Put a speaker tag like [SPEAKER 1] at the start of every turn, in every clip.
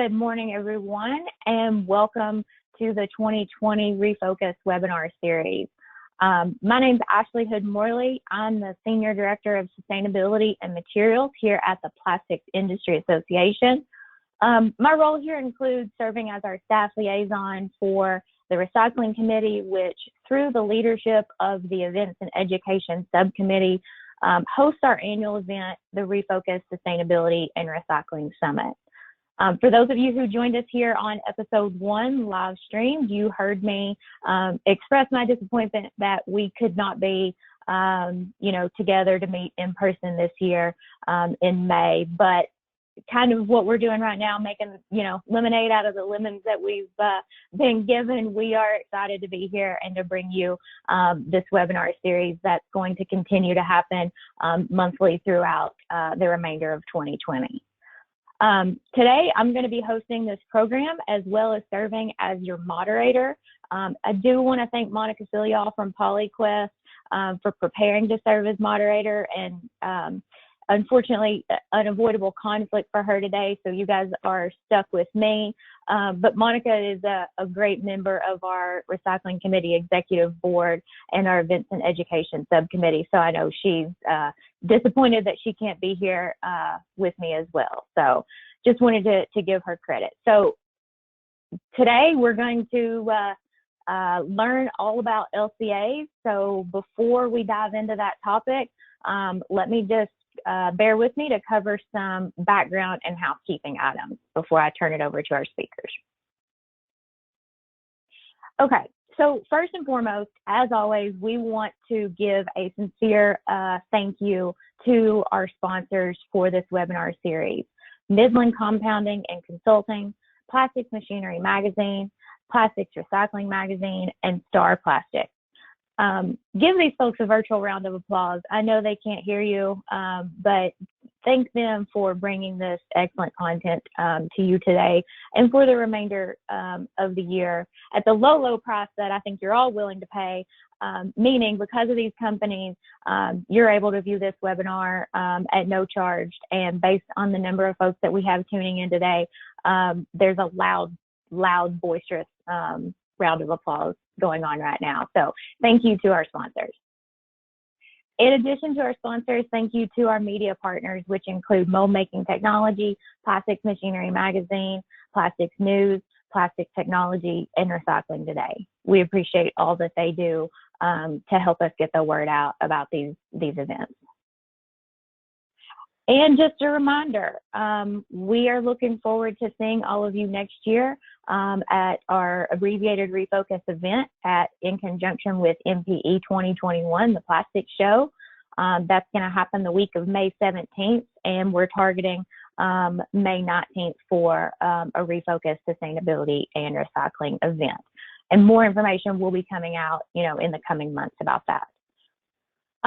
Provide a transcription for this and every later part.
[SPEAKER 1] Good morning, everyone, and welcome to the 2020 Refocus webinar series. My name is Ashley Hood-Morley. I'm the Senior Director of Sustainability and Materials here at the Plastics Industry Association. My role here includes serving as our staff liaison for the Recycling Committee, which through the leadership of the Events and Education Subcommittee, hosts our annual event, the Refocus Sustainability and Recycling Summit. For those of you who joined us here on episode 1 live stream, you heard me express my disappointment that we could not be, together to meet in person this year in May. But kind of what we're doing right now, making, lemonade out of the lemons that we've been given. We are excited to be here and to bring you this webinar series that's going to continue to happen monthly throughout the remainder of 2020. Today, I'm going to be hosting this program as well as serving as your moderator. I do want to thank Monica Filyaw from PolyQuest for preparing to serve as moderator, and unfortunately, unavoidable conflict for her today, so you guys are stuck with me. But Monica is a great member of our Recycling Committee Executive Board and our Events and Education Subcommittee, so I know she's disappointed that she can't be here with me as well. So just wanted to give her credit. So today we're going to learn all about LCAs. So before we dive into that topic, let me just bear with me to cover some background and housekeeping items before I turn it over to our speakers. Okay, so first and foremost, as always, we want to give a sincere thank you to our sponsors for this webinar series: Midland Compounding and Consulting, Plastics Machinery Magazine, Plastics Recycling Magazine, and Star Plastics. Give these folks a virtual round of applause. I know they can't hear you, but thank them for bringing this excellent content to you today and for the remainder of the year at the low price that I think you're all willing to pay, meaning because of these companies, you're able to view this webinar at no charge. And based on the number of folks that we have tuning in today, there's a loud, boisterous round of applause going on right now. So thank you to our sponsors. In addition to our sponsors, thank you to our media partners, which include Mold Making Technology, Plastics Machinery Magazine, Plastics News, Plastics Technology, and Recycling Today. We appreciate all that they do to help us get the word out about these events. And just a reminder, we are looking forward to seeing all of you next year at our abbreviated Refocus event in conjunction with MPE 2021, the Plastics Show. That's going to happen the week of May 17th, and we're targeting May 19th for a Refocus Sustainability and Recycling event. And more information will be coming out, in the coming months about that.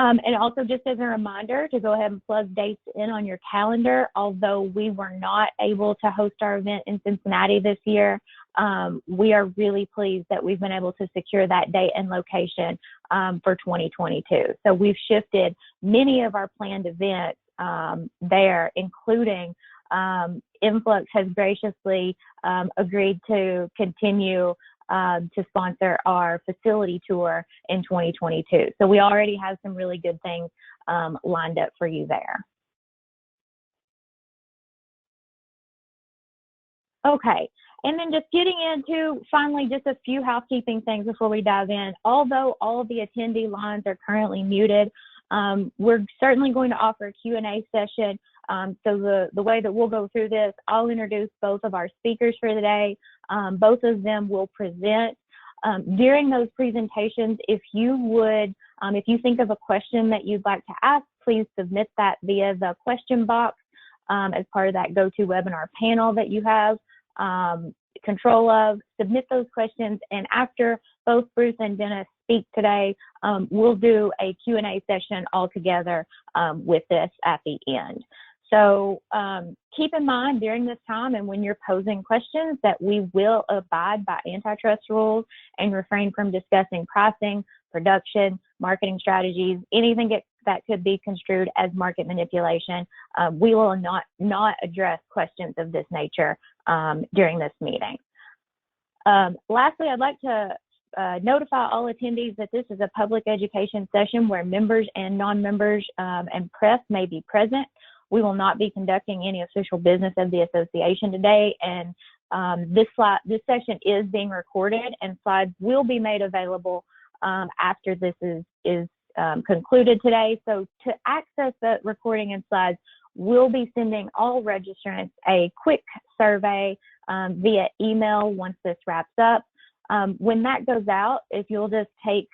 [SPEAKER 1] And also, just as a reminder to go ahead and plug dates in on your calendar, although we were not able to host our event in Cincinnati this year, we are really pleased that we've been able to secure that date and location for 2022. So we've shifted many of our planned events there, including Influx has graciously agreed to continue to sponsor our facility tour in 2022. So we already have some really good things lined up for you there. Okay, and then just getting into finally just a few housekeeping things before we dive in. Although all of the attendee lines are currently muted, we're certainly going to offer a Q&A session. So the way that we'll go through this, I'll introduce both of our speakers for today. Both of them will present. During those presentations, if you think of a question that you'd like to ask, please submit that via the question box as part of that GoToWebinar panel that you have control of. Submit those questions, and after both Bruce and Dennis speak today, we'll do a Q&A session all together with this at the end. So keep in mind during this time and when you're posing questions that we will abide by antitrust rules and refrain from discussing pricing, production, marketing strategies, anything that could be construed as market manipulation. We will not address questions of this nature during this meeting. Lastly, I'd like to notify all attendees that this is a public education session where members and non-members and press may be present. We will not be conducting any official business of the association today, and this session is being recorded, and slides will be made available after this is concluded today. So to access the recording and slides, we'll be sending all registrants a quick survey via email once this wraps up. When that goes out, if you'll just take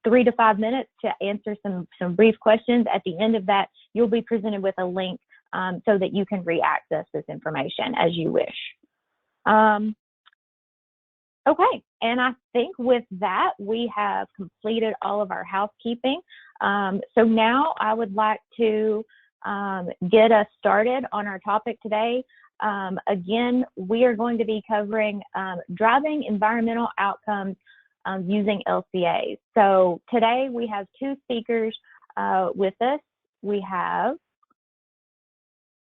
[SPEAKER 1] 3 to 5 minutes to answer some brief questions, at the end of that, you'll be presented with a link so that you can re-access this information as you wish. Okay, and I think with that, we have completed all of our housekeeping. So now I would like to get us started on our topic today. Again, we are going to be covering driving environmental outcomes using LCAs. So today we have 2 speakers with us. We have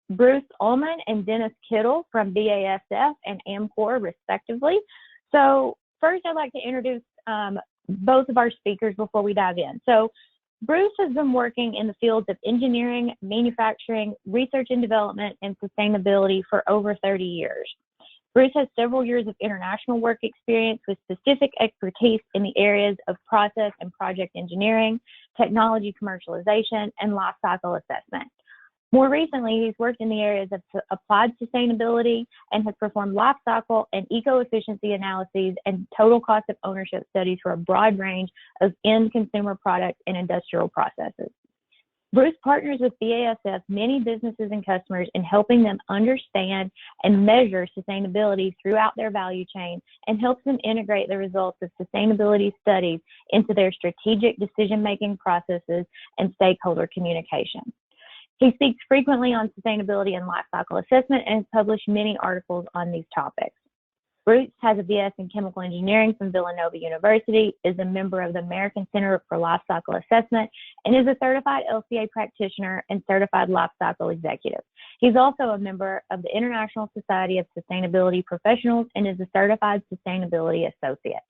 [SPEAKER 1] Bruce Uhlman and Dennis Kittel from BASF and Amcor, respectively. So first, I'd like to introduce both of our speakers before we dive in. So Bruce has been working in the fields of engineering, manufacturing, research and development, and sustainability for over 30 years. Bruce has several years of international work experience with specific expertise in the areas of process and project engineering, technology commercialization, and life cycle assessment. More recently, he's worked in the areas of applied sustainability and has performed life cycle and eco-efficiency analyses and total cost of ownership studies for a broad range of end consumer products and industrial processes. Bruce partners with BASF many businesses and customers in helping them understand and measure sustainability throughout their value chain and helps them integrate the results of sustainability studies into their strategic decision-making processes and stakeholder communication. He speaks frequently on sustainability and life cycle assessment and has published many articles on these topics. Bruce has a BS in chemical engineering from Villanova University, is a member of the American Center for Life Cycle Assessment, and is a certified LCA practitioner and certified life cycle executive. He's also a member of the International Society of Sustainability Professionals and is a certified sustainability associate.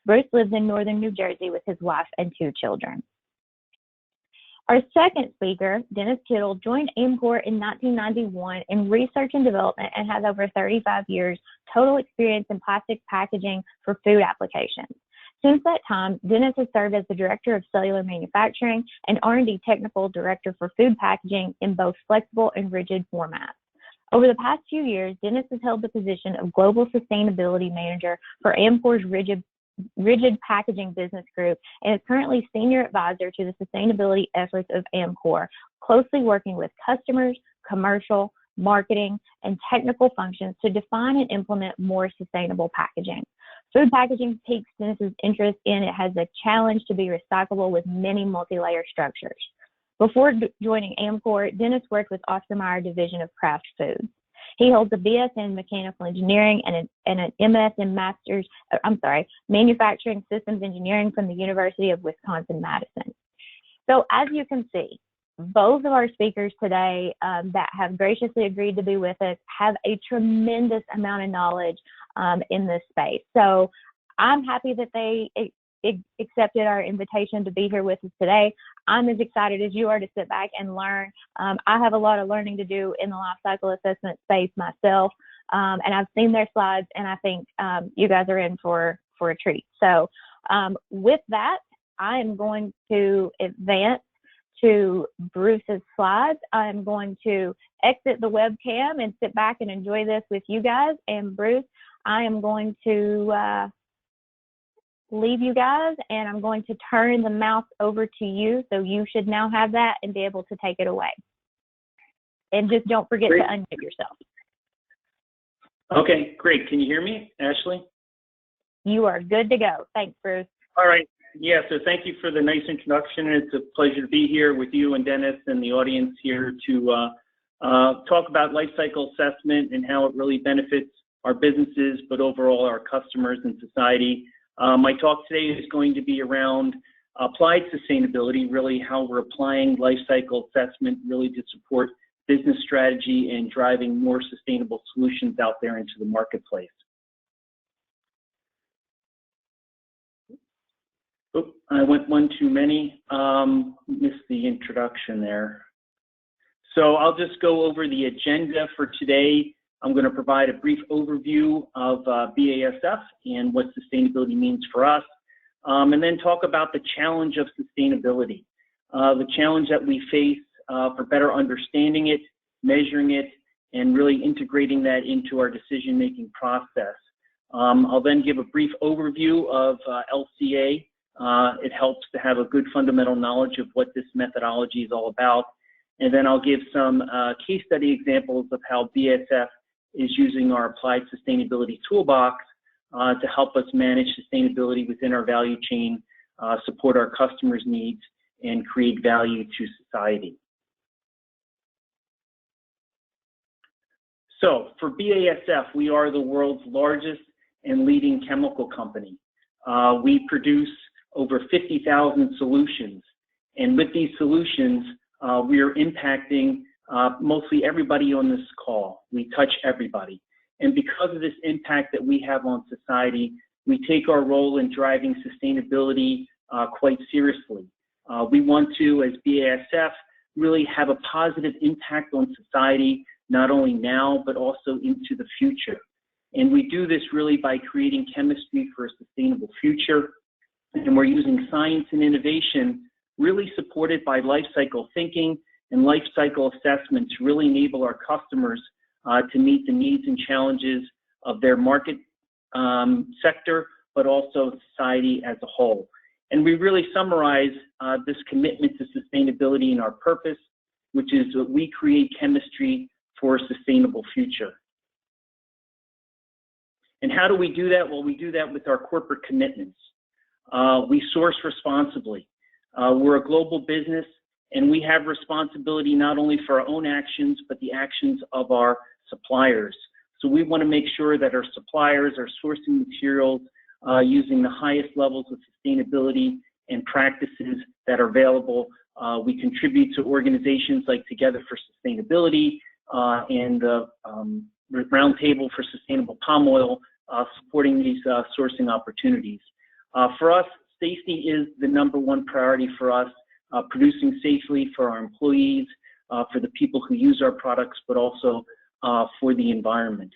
[SPEAKER 1] Bruce lives in northern New Jersey with his wife and 2 children. Our second speaker, Dennis Kittel, joined Amcor in 1991 in research and development and has over 35 years total experience in plastic packaging for food applications. Since that time, Dennis has served as the Director of Cellular Manufacturing and R&D Technical Director for food packaging in both flexible and rigid formats. Over the past few years, Dennis has held the position of Global Sustainability Manager for Amcor's rigid packaging business group and is currently senior advisor to the sustainability efforts of Amcor, closely working with customers, commercial, marketing, and technical functions to define and implement more sustainable packaging. Food packaging piques Dennis's interest in it has a challenge to be recyclable with many multi-layer structures. Before joining Amcor, Dennis worked with Ostermeyer Division of Kraft Foods. He holds a BS in Mechanical Engineering and an MS in Manufacturing Systems Engineering from the University of Wisconsin-Madison. So as you can see, both of our speakers today that have graciously agreed to be with us have a tremendous amount of knowledge in this space. So I'm happy that they accepted our invitation to be here with us today. I'm as excited as you are to sit back and learn. I have a lot of learning to do in the life cycle assessment space myself, and I've seen their slides, and I think you guys are in for a treat. So with that, I am going to advance to Bruce's slides. I'm going to exit the webcam and sit back and enjoy this with you guys. And Bruce, I am going to leave you guys, and I'm going to turn the mouse over to you, so you should now have that and be able to take it away. And just don't forget to unmute yourself.
[SPEAKER 2] Okay, great. Can you hear me, Ashley?
[SPEAKER 1] You are good to go. Thanks, Bruce.
[SPEAKER 2] All right. Yeah, so thank you for the nice introduction. It's a pleasure to be here with you and Dennis and the audience here to talk about life cycle assessment and how it really benefits our businesses, but overall our customers and society. My talk today is going to be around applied sustainability, really how we're applying life cycle assessment really to support business strategy and driving more sustainable solutions out there into the marketplace. Oh, I went one too many, missed the introduction there. So I'll just go over the agenda for today. I'm going to provide a brief overview of BASF and what sustainability means for us, and then talk about the challenge of sustainability, the challenge that we face for better understanding it, measuring it, and really integrating that into our decision-making process. I'll then give a brief overview of LCA. It helps to have a good fundamental knowledge of what this methodology is all about. And then I'll give some case study examples of how BASF is using our applied sustainability toolbox to help us manage sustainability within our value chain, support our customers' needs, and create value to society. So for BASF, we are the world's largest and leading chemical company. We produce over 50,000 solutions. And with these solutions, we are impacting mostly everybody on this call. We touch everybody. And because of this impact that we have on society, we take our role in driving sustainability quite seriously. We want to, as BASF, really have a positive impact on society, not only now, but also into the future. And we do this really by creating chemistry for a sustainable future. And we're using science and innovation really supported by life cycle thinking and life cycle assessment to really enable our customers to meet the needs and challenges of their market sector, but also society as a whole. And we really summarize this commitment to sustainability in our purpose, which is that we create chemistry for a sustainable future. And how do we do that? Well, we do that with our corporate commitments. We source responsibly. We're a global business, and we have responsibility not only for our own actions, but the actions of our suppliers. So we want to make sure that our suppliers are sourcing materials using the highest levels of sustainability and practices that are available. We contribute to organizations like Together for Sustainability and the Roundtable for Sustainable Palm Oil, supporting these sourcing opportunities. For us, safety is the #1 priority for us, producing safely for our employees, for the people who use our products, but also for the environment.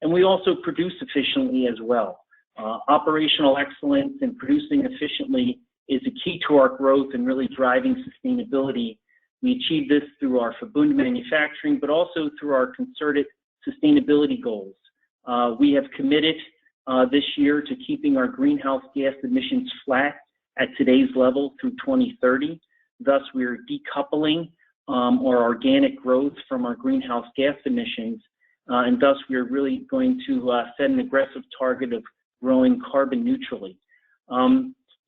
[SPEAKER 2] And we also produce efficiently as well. Operational excellence and producing efficiently is a key to our growth and really driving sustainability. We achieve this through our Verbund manufacturing, but also through our concerted sustainability goals. We have committed this year to keeping our greenhouse gas emissions flat at today's level through 2030. Thus, we are decoupling our organic growth from our greenhouse gas emissions, and thus we are really going to set an aggressive target of growing carbon neutrally.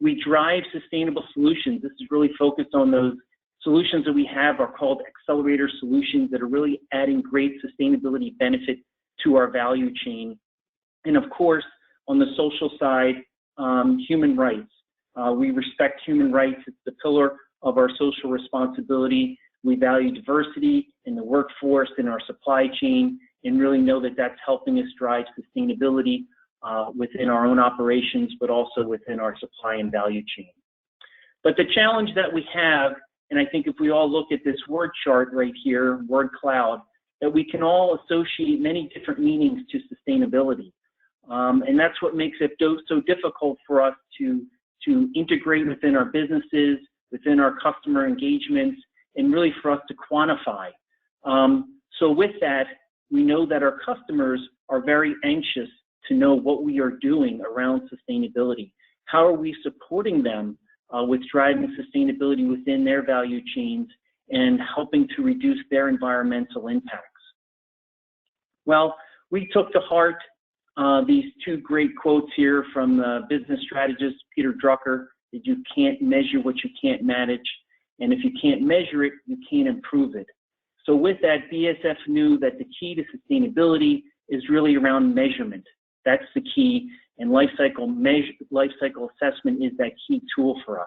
[SPEAKER 2] We drive sustainable solutions. This is really focused on those solutions that we have are called accelerator solutions that are really adding great sustainability benefit to our value chain. And of course, on the social side, human rights. We respect human rights. It's the pillar of our social responsibility. We value diversity in the workforce, in our supply chain, and really know that that's helping us drive sustainability within our own operations, but also within our supply and value chain. But the challenge that we have, and I think if we all look at this word chart right here, word cloud, that we can all associate many different meanings to sustainability. And that's what makes it so difficult for us to integrate within our businesses, within our customer engagements, and really for us to quantify. So with that, we know that our customers are very anxious to know what we are doing around sustainability. How are we supporting them with driving sustainability within their value chains and helping to reduce their environmental impacts? Well, we took to heart these two great quotes here from the business strategist Peter Drucker, that you can't measure what you can't manage, and if you can't measure it, you can't improve it. So with that, BASF knew that the key to sustainability is really around measurement. That's the key, and life cycle assessment is that key tool for us.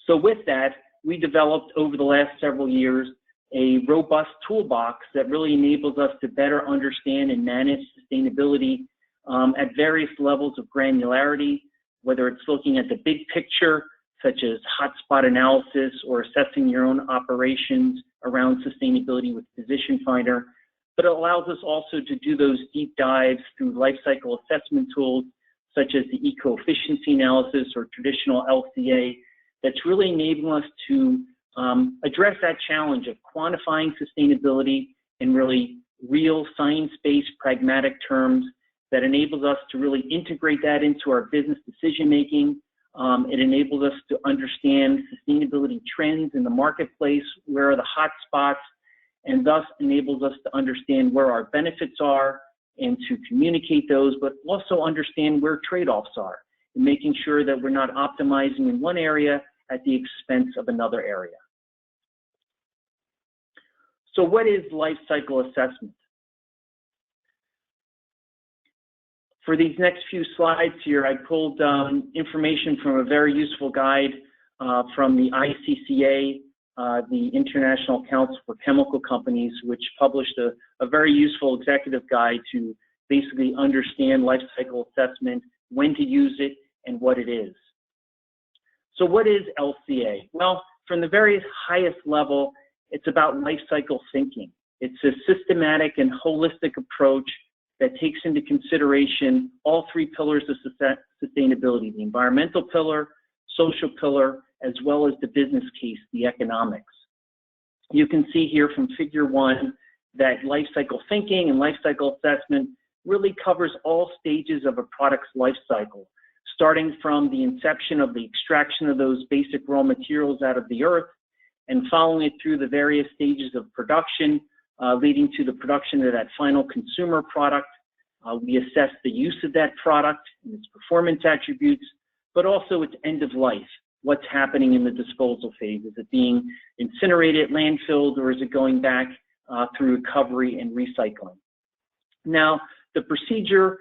[SPEAKER 2] So with that, we developed over the last several years a robust toolbox that really enables us to better understand and manage sustainability at various levels of granularity, whether it's looking at the big picture, such as hotspot analysis or assessing your own operations around sustainability with Position Finder. But it allows us also to do those deep dives through life cycle assessment tools, such as the Ecoefficiency Analysis or traditional LCA, that's really enabling us to address that challenge of quantifying sustainability in really real science-based pragmatic terms that enables us to really integrate that into our business decision-making. It enables us to understand sustainability trends in the marketplace, where are the hot spots, and thus enables us to understand where our benefits are and to communicate those, but also understand where trade-offs are, and making sure that we're not optimizing in one area at the expense of another area. So what is life cycle assessment? For these next few slides here, I pulled information from a very useful guide from the ICCA, the International Council for Chemical Companies, which published a very useful executive guide to basically understand life cycle assessment, when to use it, and what it is. So what is LCA? Well, from the very highest level, it's about life cycle thinking. It's a systematic and holistic approach that takes into consideration all three pillars of sustainability: the environmental pillar, social pillar, as well as the business case, the economics. You can see here from figure 1 that life cycle thinking and life cycle assessment really covers all stages of a product's life cycle, starting from the inception of the extraction of those basic raw materials out of the earth and following it through the various stages of production, leading to the production of that final consumer product. We assess the use of that product and its performance attributes, but also its end of life. What's happening in the disposal phase? Is it being incinerated, landfilled, or is it going back through recovery and recycling? Now, the procedure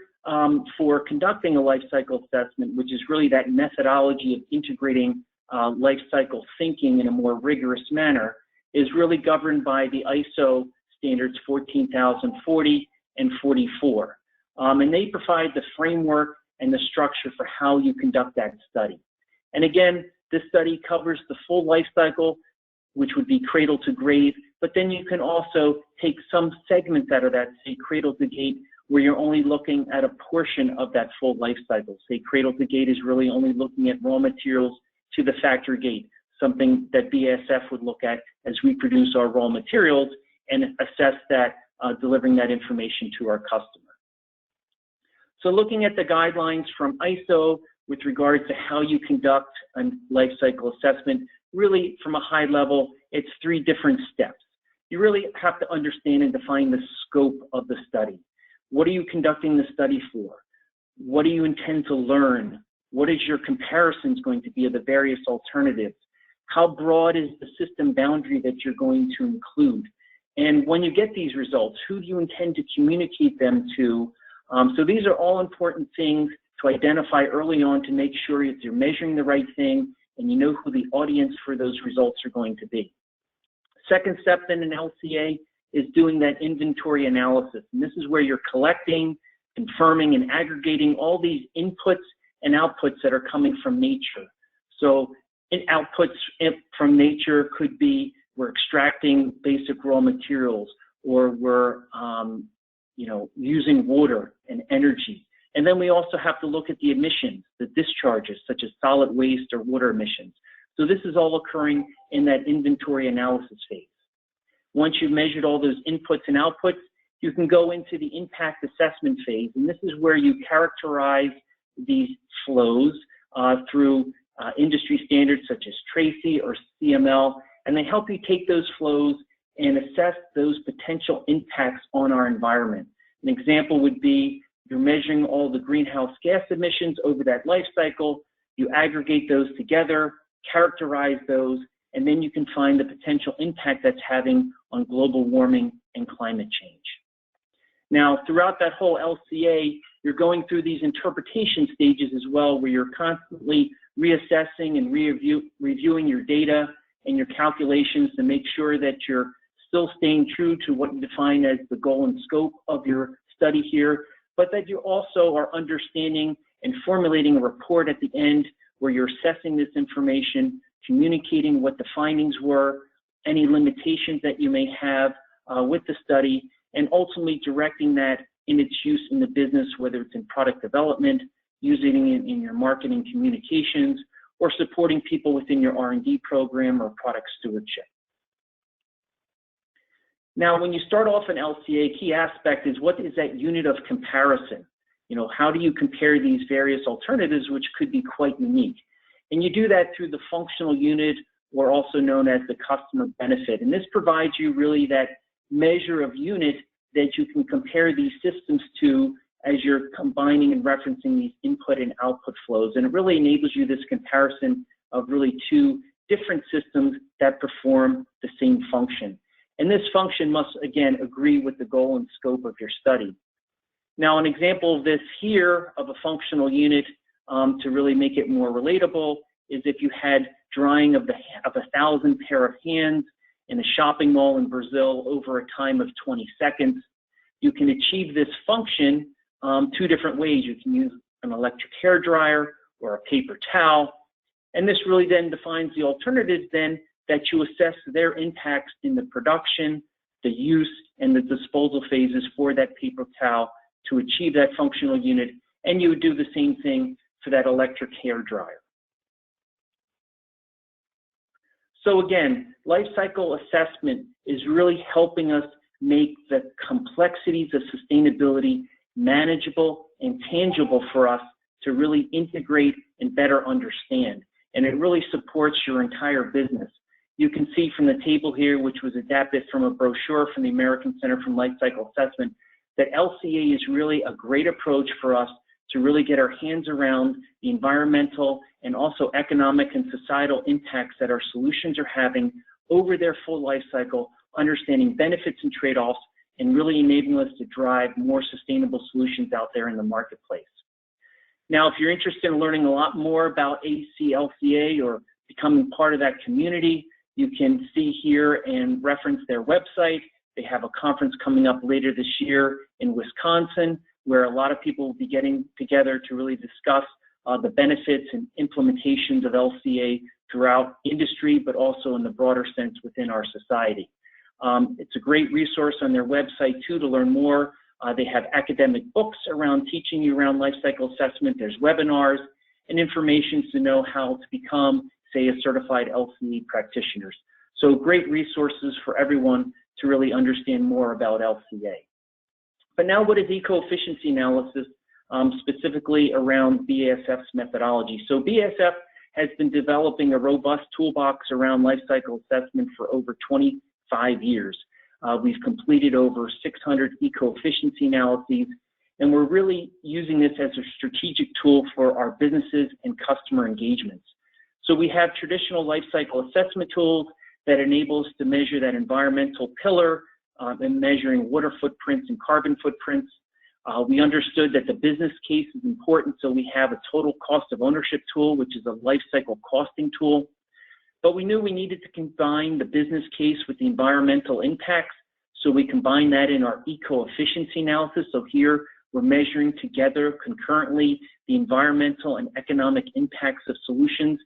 [SPEAKER 2] for conducting a life cycle assessment, which is really that methodology of integrating life cycle thinking in a more rigorous manner, is really governed by the ISO standards 14040 and 44. And they provide the framework and the structure for how you conduct that study. And again, this study covers the full life cycle, which would be cradle to grave, but then you can also take some segments out of that, say cradle to gate, where you're only looking at a portion of that full life cycle. Say cradle to gate is really only looking at raw materials to the factory gate, something that BASF would look at as we produce our raw materials and assess that, delivering that information to our customer. So looking at the guidelines from ISO with regard to how you conduct a life cycle assessment, really from a high level, it's 3 different steps. You really have to understand and define the scope of the study. What are you conducting the study for? What do you intend to learn? What is your comparisons going to be of the various alternatives? How broad is the system boundary that you're going to include? And when you get these results, who do you intend to communicate them to? So these are all important things to identify early on to make sure that you're measuring the right thing and you know who the audience for those results are going to be. Second step in an LCA is doing that inventory analysis. And this is where you're collecting, confirming, and aggregating all these inputs and outputs that are coming from nature. So outputs from nature could be we're extracting basic raw materials, or we're using water and energy. And then we also have to look at the emissions, the discharges, such as solid waste or water emissions. So this is all occurring in that inventory analysis phase. Once you've measured all those inputs and outputs, you can go into the impact assessment phase. And this is where you characterize these flows through industry standards such as Tracy or CML, and they help you take those flows and assess those potential impacts on our environment. An example would be you're measuring all the greenhouse gas emissions over that life cycle, you aggregate those together, characterize those, and then you can find the potential impact that's having on global warming and climate change. Now, throughout that whole LCA, you're going through these interpretation stages as well, where you're constantly reassessing and reviewing your data and your calculations to make sure that you're still staying true to what you define as the goal and scope of your study here, but that you also are understanding and formulating a report at the end where you're assessing this information, communicating what the findings were, any limitations that you may have with the study, and ultimately directing that in its use in the business, whether it's in product development, using it in your marketing communications, or supporting people within your R&D program or product stewardship. Now, when you start off an LCA, a key aspect is what is that unit of comparison? You know, how do you compare these various alternatives, which could be quite unique? And you do that through the functional unit, or also known as the customer benefit. And this provides you really that measure of unit that you can compare these systems to as you're combining and referencing these input and output flows. And it really enables you this comparison of really two different systems that perform the same function. And this function must, again, agree with the goal and scope of your study. Now, an example of this here of a functional unit to really make it more relatable is if you had drying of 1,000 pair of hands in a shopping mall in Brazil over a time of 20 seconds. You can achieve this function two different ways. You can use an electric hair dryer or a paper towel. And this really then defines the alternatives then that you assess their impacts in the production, the use, and the disposal phases for that paper towel to achieve that functional unit. And you would do the same thing for that electric hair dryer. So again, life cycle assessment is really helping us make the complexities of sustainability manageable and tangible for us to really integrate and better understand. And it really supports your entire business. You can see from the table here, which was adapted from a brochure from the American Center for Life Cycle Assessment, that LCA is really a great approach for us to really get our hands around the environmental and also economic and societal impacts that our solutions are having over their full life cycle, understanding benefits and trade-offs, and really enabling us to drive more sustainable solutions out there in the marketplace. Now, if you're interested in learning a lot more about LCA or becoming part of that community, you can see here and reference their website. They have a conference coming up later this year in Wisconsin, where a lot of people will be getting together to really discuss the benefits and implementations of LCA throughout industry, but also in the broader sense within our society. It's a great resource on their website too to learn more. They have academic books around teaching you around life cycle assessment. There's webinars and information to know how to become, say, a certified LCA practitioner. So great resources for everyone to really understand more about LCA. But now, what is eco-efficiency analysis, specifically around BASF's methodology? So BASF has been developing a robust toolbox around life cycle assessment for over 25 years. We've completed over 600 eco-efficiency analyses, and we're really using this as a strategic tool for our businesses and customer engagements. So we have traditional life cycle assessment tools that enable us to measure that environmental pillar and measuring water footprints and carbon footprints. We understood that the business case is important, so we have a total cost of ownership tool, which is a life cycle costing tool. But we knew we needed to combine the business case with the environmental impacts, so we combined that in our eco-efficiency analysis. So here we're measuring together concurrently the environmental and economic impacts of solutions.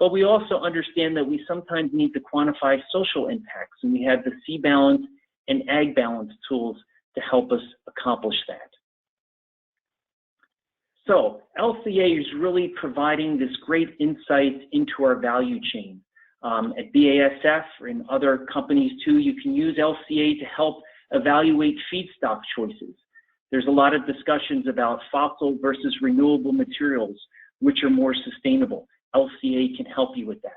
[SPEAKER 2] But we also understand that we sometimes need to quantify social impacts, and we have the C balance and ag balance tools to help us accomplish that. So LCA is really providing this great insight into our value chain. At BASF or in other companies too, you can use LCA to help evaluate feedstock choices. There's a lot of discussions about fossil versus renewable materials, which are more sustainable. LCA can help you with that.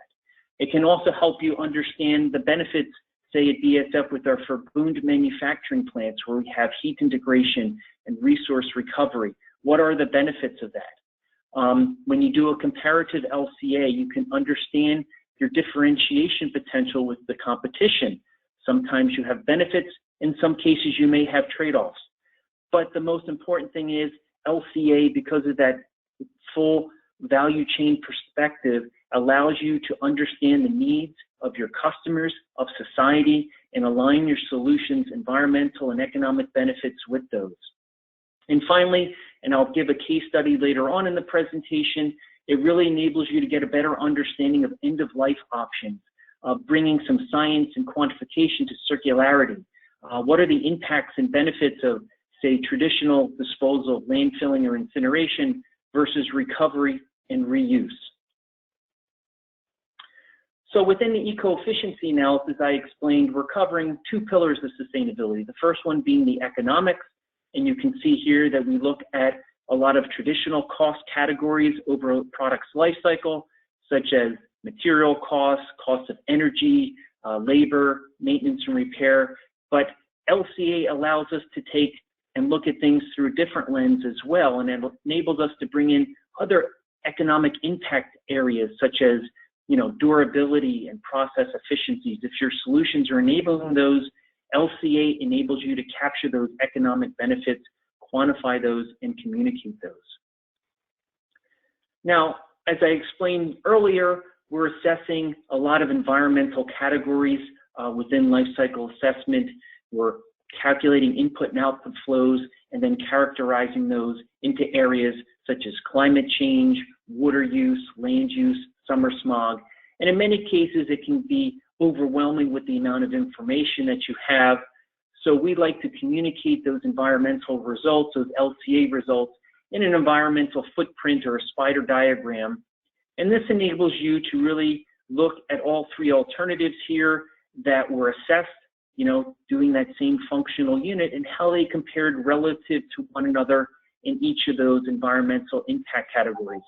[SPEAKER 2] It can also help you understand the benefits, say at BASF with our Verbund manufacturing plants, where we have heat integration and resource recovery. What are the benefits of that? When you do a comparative LCA, you can understand your differentiation potential with the competition. Sometimes you have benefits, in some cases you may have trade-offs. But the most important thing is LCA, because of that full value chain perspective allows you to understand the needs of your customers, of society, and align your solutions, environmental and economic benefits with those. And finally, and I'll give a case study later on in the presentation, it really enables you to get a better understanding of end-of-life options, bringing some science and quantification to circularity. What are the impacts and benefits of, say, traditional disposal, landfilling, or incineration versus recovery and reuse? So within the eco-efficiency analysis I explained, we're covering two pillars of sustainability. The first one being the economics, and you can see here that we look at a lot of traditional cost categories over a product's life cycle, such as material costs, cost of energy, labor, maintenance and repair. But LCA allows us to take and look at things through a different lens as well, and it enables us to bring in other economic impact areas, such as durability and process efficiencies. If your solutions are enabling those, LCA enables you to capture those economic benefits, quantify those, and communicate those. Now, as I explained earlier, we're assessing a lot of environmental categories within life cycle assessment. We're calculating input and output flows and then characterizing those into areas such as climate change, water use, land use, summer smog. And in many cases, it can be overwhelming with the amount of information that you have. So we like to communicate those environmental results, those LCA results, in an environmental footprint or a spider diagram. And this enables you to really look at all three alternatives here that were assessed, doing that same functional unit, and how they compared relative to one another in each of those environmental impact categories.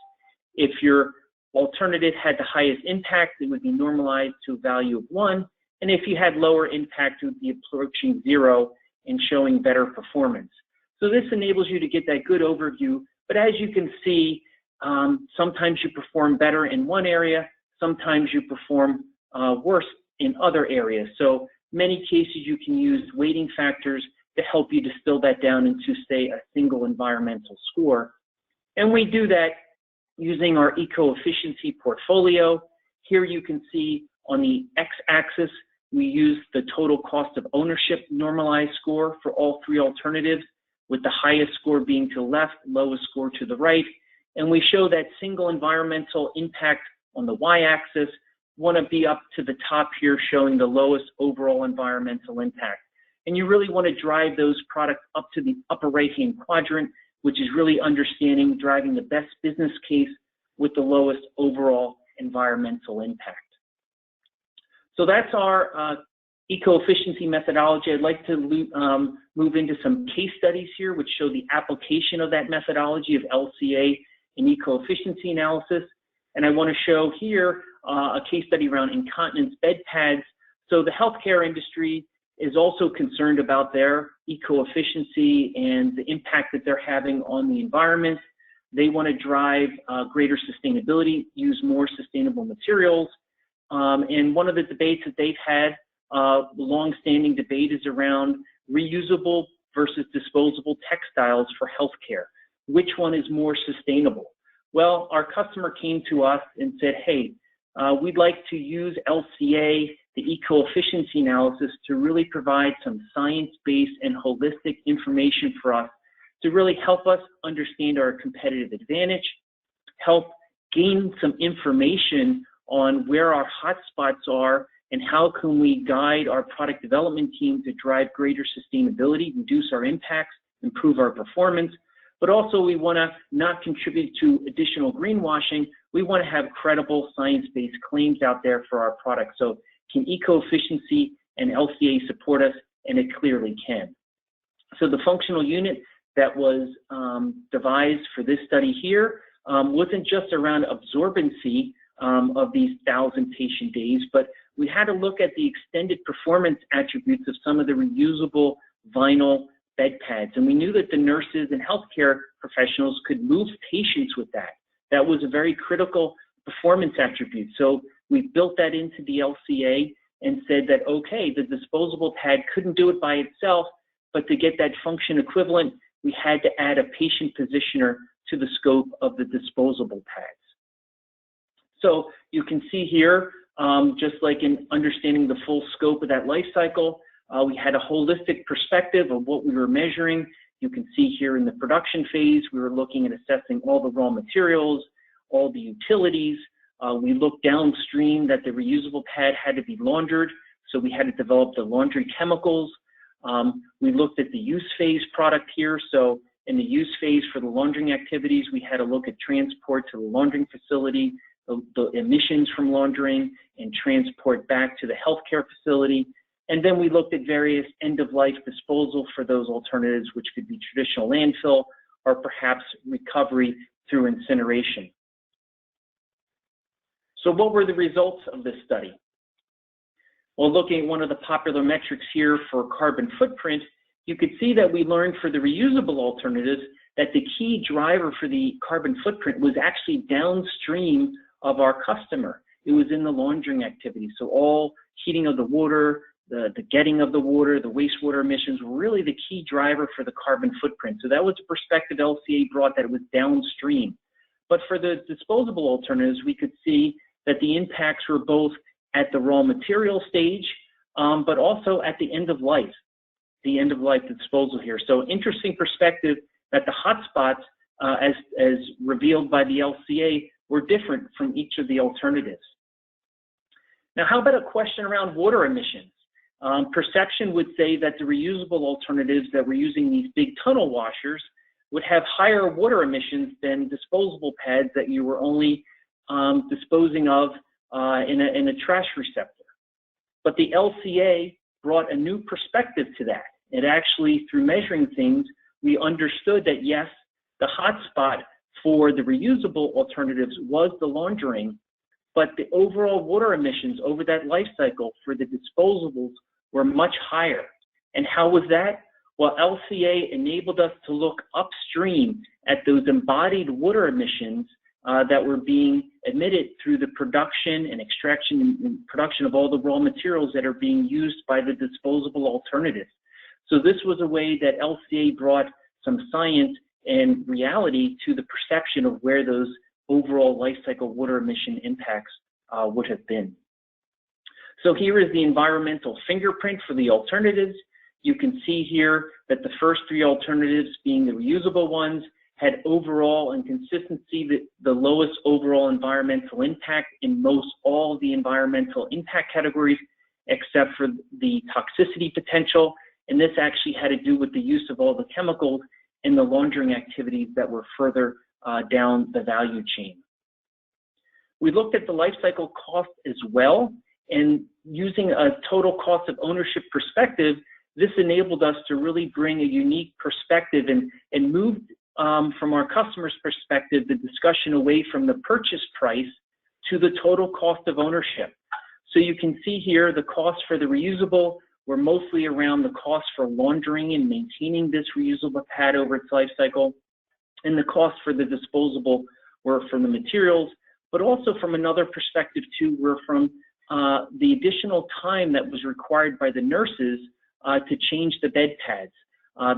[SPEAKER 2] If your alternative had the highest impact, it would be normalized to a value of 1. And if you had lower impact, it would be approaching 0 and showing better performance. So this enables you to get that good overview. But as you can see, sometimes you perform better in one area, sometimes you perform worse in other areas. So many cases you can use weighting factors to help you distill that down into, say, a single environmental score. And we do that using our Ecoefficiency Portfolio. Here you can see on the x-axis, we use the total cost of ownership normalized score for all three alternatives, with the highest score being to the left, lowest score to the right. And we show that single environmental impact on the y-axis. Want to be up to the top here, showing the lowest overall environmental impact. And you really want to drive those products up to the upper right-hand quadrant, which is really understanding, driving the best business case with the lowest overall environmental impact. So that's our eco-efficiency methodology. I'd like to move into some case studies here, which show the application of that methodology of LCA in eco-efficiency analysis. And I want to show here a case study around incontinence bed pads. So the healthcare industry is also concerned about their eco-efficiency and the impact that they're having on the environment. They want to drive greater sustainability, use more sustainable materials. And one of the debates that they've had, the long-standing debate, is around reusable versus disposable textiles for healthcare. Which one is more sustainable? Well, our customer came to us and said, hey, we'd like to use LCA, the eco-efficiency analysis, to really provide some science-based and holistic information for us to really help us understand our competitive advantage, help gain some information on where our hotspots are and how can we guide our product development team to drive greater sustainability, reduce our impacts, improve our performance. But also we want to not contribute to additional greenwashing. We want to have credible science-based claims out there for our products. So can eco-efficiency and LCA support us? And it clearly can. So the functional unit that was devised for this study here wasn't just around absorbency of these 1,000 patient days, but we had to look at the extended performance attributes of some of the reusable vinyl bed pads. And we knew that the nurses and healthcare professionals could move patients with that. That was a very critical performance attribute. So we built that into the LCA and said that, okay, the disposable pad couldn't do it by itself, but to get that function equivalent, we had to add a patient positioner to the scope of the disposable pads. So you can see here, just like in understanding the full scope of that life cycle, we had a holistic perspective of what we were measuring. You can see here in the production phase, we were looking at assessing all the raw materials, all the utilities. We looked downstream that the reusable pad had to be laundered, so we had to develop the laundry chemicals. We looked at the use phase product here, so in the use phase for the laundering activities, we had to look at transport to the laundering facility, the emissions from laundering, and transport back to the healthcare facility. And then we looked at various end-of-life disposal for those alternatives, which could be traditional landfill or perhaps recovery through incineration. So what were the results of this study? Well, looking at one of the popular metrics here for carbon footprint, you could see that we learned for the reusable alternatives that the key driver for the carbon footprint was actually downstream of our customer. It was in the laundering activity. So all heating of the water, the getting of the water, the wastewater emissions were really the key driver for the carbon footprint. So that was a perspective LCA brought, that it was downstream. But for the disposable alternatives, we could see that the impacts were both at the raw material stage, but also at the end of life disposal here. So interesting perspective that the hotspots, as revealed by the LCA, were different from each of the alternatives. Now, how about a question around water emissions? Perception would say that the reusable alternatives that were using these big tunnel washers would have higher water emissions than disposable pads that you were only disposing of in a trash receptor. But the LCA brought a new perspective to that. It actually, through measuring things, we understood that yes, the hotspot for the reusable alternatives was the laundering, but the overall water emissions over that life cycle for the disposables were much higher. And how was that? Well, LCA enabled us to look upstream at those embodied water emissions that were being emitted through the production and extraction and production of all the raw materials that are being used by the disposable alternatives. So this was a way that LCA brought some science and reality to the perception of where those overall life cycle water emission impacts would have been. So here is the environmental fingerprint for the alternatives. You can see here that the first three alternatives, being the reusable ones, had overall and consistency the lowest overall environmental impact in most all of the environmental impact categories, except for the toxicity potential. And this actually had to do with the use of all the chemicals in the laundering activities that were further down the value chain. We looked at the life cycle cost as well, and using a total cost of ownership perspective, this enabled us to really bring a unique perspective and move from our customer's perspective the discussion away from the purchase price to the total cost of ownership. So you can see here the costs for the reusable were mostly around the cost for laundering and maintaining this reusable pad over its life cycle, and the costs for the disposable were from the materials, but also from another perspective too, were from the additional time that was required by the nurses to change the bed pads.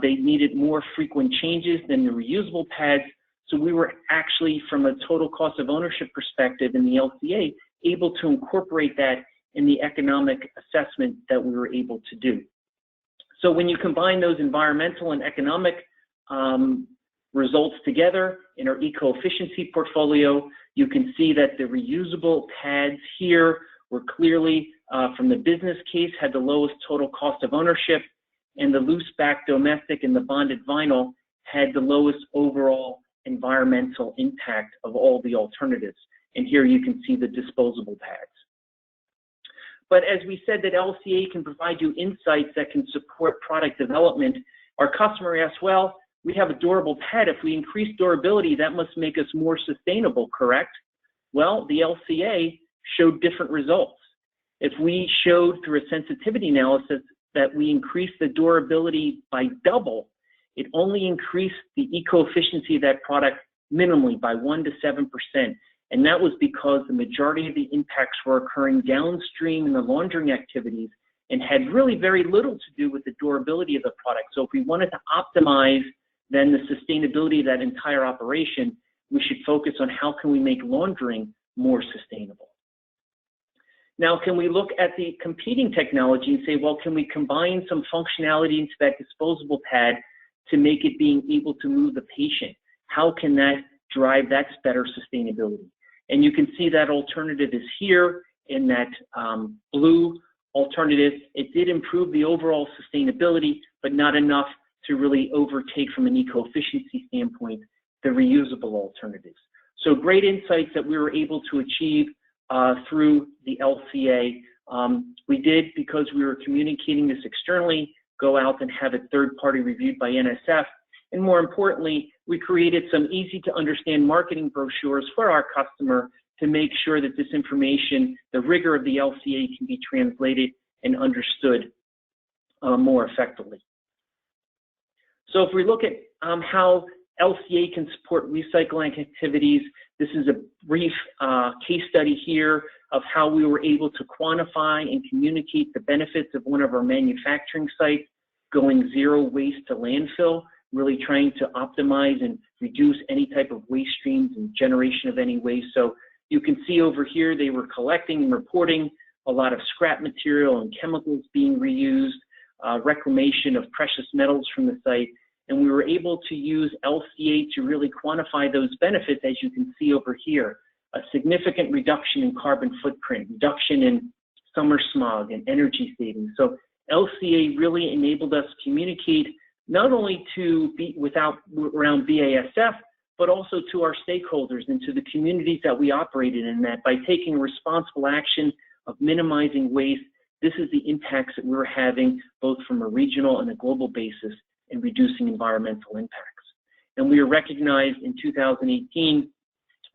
[SPEAKER 2] They needed more frequent changes than the reusable pads, so we were actually, from a total cost of ownership perspective in the LCA, able to incorporate that in the economic assessment that we were able to do. So when you combine those environmental and economic results together in our Ecoefficiency portfolio, you can see that the reusable pads here were clearly, from the business case, had the lowest total cost of ownership, and the loose back domestic and the bonded vinyl had the lowest overall environmental impact of all the alternatives. And here you can see the disposable pads. But as we said, that LCA can provide you insights that can support product development. Our customer asks, well, we have a durable pad. If we increase durability, that must make us more sustainable, correct? Well, the LCA showed different results. If we showed through a sensitivity analysis that we increased the durability by double, it only increased the eco-efficiency of that product minimally by 1 to 7%. And that was because the majority of the impacts were occurring downstream in the laundering activities and had really very little to do with the durability of the product. So if we wanted to optimize than the sustainability of that entire operation, we should focus on how can we make laundering more sustainable. Now, can we look at the competing technology and say, well, can we combine some functionality into that disposable pad to make it being able to move the patient? How can that drive that better sustainability? And you can see that alternative is here in that blue alternative. It did improve the overall sustainability, but not enough to really overtake from an eco-efficiency standpoint the reusable alternatives. So great insights that we were able to achieve through the LCA. We did, because we were communicating this externally, go out and have it third-party reviewed by NSF. And more importantly, we created some easy-to-understand marketing brochures for our customer to make sure that this information, the rigor of the LCA, can be translated and understood more effectively. So if we look at how LCA can support recycling activities, this is a brief case study here of how we were able to quantify and communicate the benefits of one of our manufacturing sites going zero waste to landfill, really trying to optimize and reduce any type of waste streams and generation of any waste. So you can see over here they were collecting and reporting a lot of scrap material and chemicals being reused, reclamation of precious metals from the site, and we were able to use LCA to really quantify those benefits, as you can see over here. A significant reduction in carbon footprint, reduction in summer smog, and energy savings. So LCA really enabled us to communicate not only to be around BASF, but also to our stakeholders and to the communities that we operated in, that by taking responsible action of minimizing waste, this is the impacts that we're having both from a regional and a global basis in reducing environmental impacts. And we were recognized in 2018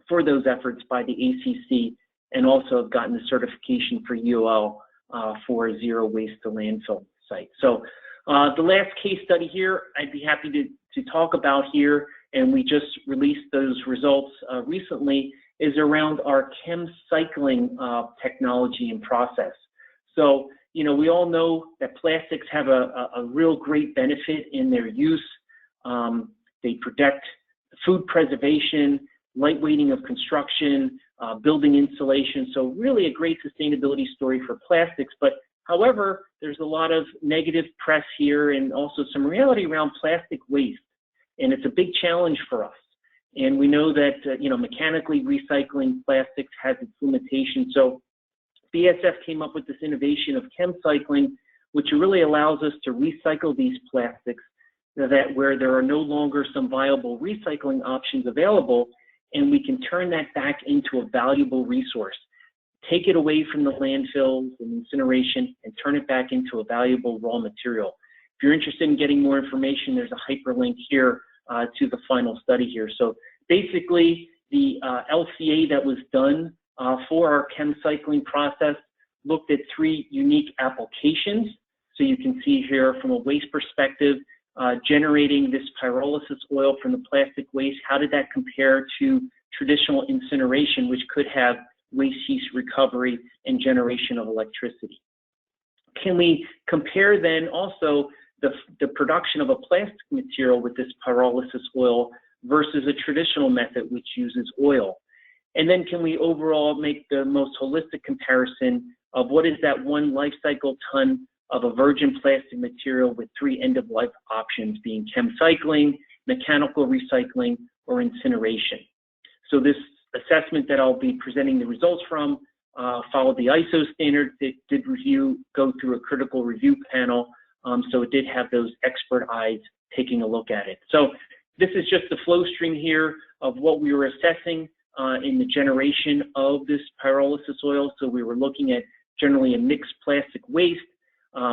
[SPEAKER 2] for those efforts by the ACC, and also have gotten the certification for UL for a zero waste to landfill site. So the last case study here, I'd be happy to talk about here, and we just released those results recently, is around our Chem Cycling technology and process. So, you know, we all know that plastics have a real great benefit in their use. They protect food preservation, lightweighting of construction, building insulation. So really a great sustainability story for plastics. But however, there's a lot of negative press here and also some reality around plastic waste. And it's a big challenge for us. And we know that, you know, mechanically recycling plastics has its limitations. So BASF came up with this innovation of Chem Cycling, which really allows us to recycle these plastics that where there are no longer some viable recycling options available, and we can turn that back into a valuable resource. Take it away from the landfills and incineration and turn it back into a valuable raw material. If you're interested in getting more information, there's a hyperlink here to the final study here. So basically, the LCA that was done for our Chem Cycling process looked at 3 unique applications. So you can see here from a waste perspective, generating this pyrolysis oil from the plastic waste, how did that compare to traditional incineration, which could have waste heat recovery and generation of electricity? Can we compare then also the production of a plastic material with this pyrolysis oil versus a traditional method which uses oil? And then can we overall make the most holistic comparison of what is that one life cycle ton of a virgin plastic material with 3 end-of-life options, being Chem Cycling, mechanical recycling, or incineration. So this assessment that I'll be presenting the results from followed the ISO standards. It did go through a critical review panel, so it did have those expert eyes taking a look at it. So this is just the flow stream here of what we were assessing in the generation of this pyrolysis oil. So we were looking at generally a mixed plastic waste.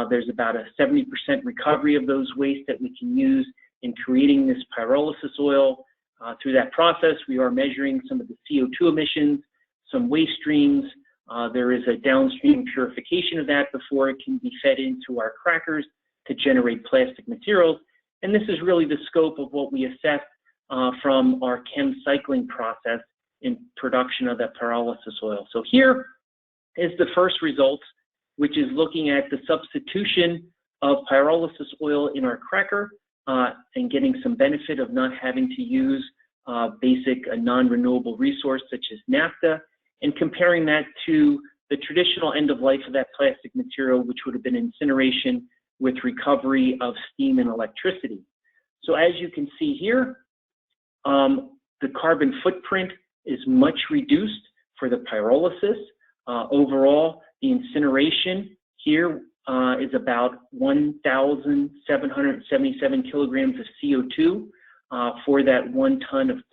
[SPEAKER 2] There's about a 70% recovery of those wastes that we can use in creating this pyrolysis oil. Through that process, we are measuring some of the CO2 emissions, some waste streams. There is a downstream purification of that before it can be fed into our crackers to generate plastic materials. And this is really the scope of what we assess from our Chem Cycling process in production of that pyrolysis oil. So here is the first result, which is looking at the substitution of pyrolysis oil in our cracker and getting some benefit of not having to use basic non-renewable resource such as naphtha, and comparing that to the traditional end of life of that plastic material, which would have been incineration with recovery of steam and electricity. So as you can see here, the carbon footprint is much reduced for the pyrolysis. Overall, the incineration here is about 1,777 kilograms of CO2 for that 1 ton of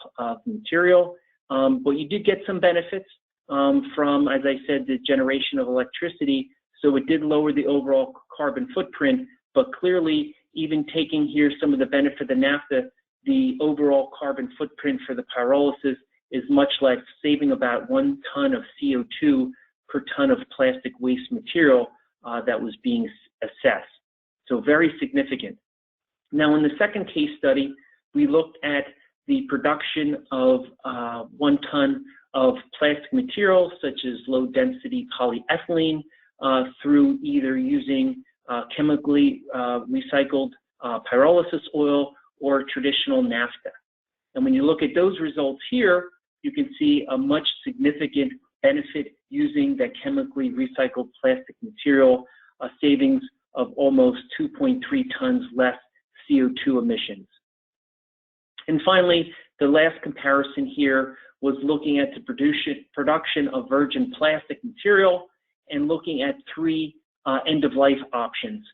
[SPEAKER 2] material. But you did get some benefits from, as I said, the generation of electricity. So it did lower the overall carbon footprint, but clearly, even taking here some of the benefit of the naphtha, the overall carbon footprint for the pyrolysis is much less, saving about 1 ton of CO2 per ton of plastic waste material that was being assessed. So very significant. Now, in the second case study, we looked at the production of 1 ton of plastic material, such as low-density polyethylene, through either using chemically recycled pyrolysis oil or traditional naphtha. And when you look at those results here, you can see a much significant benefit using that chemically recycled plastic material, savings of almost 2.3 tons less CO2 emissions. And finally, the last comparison here was looking at the production of virgin plastic material and looking at 3 end-of-life options.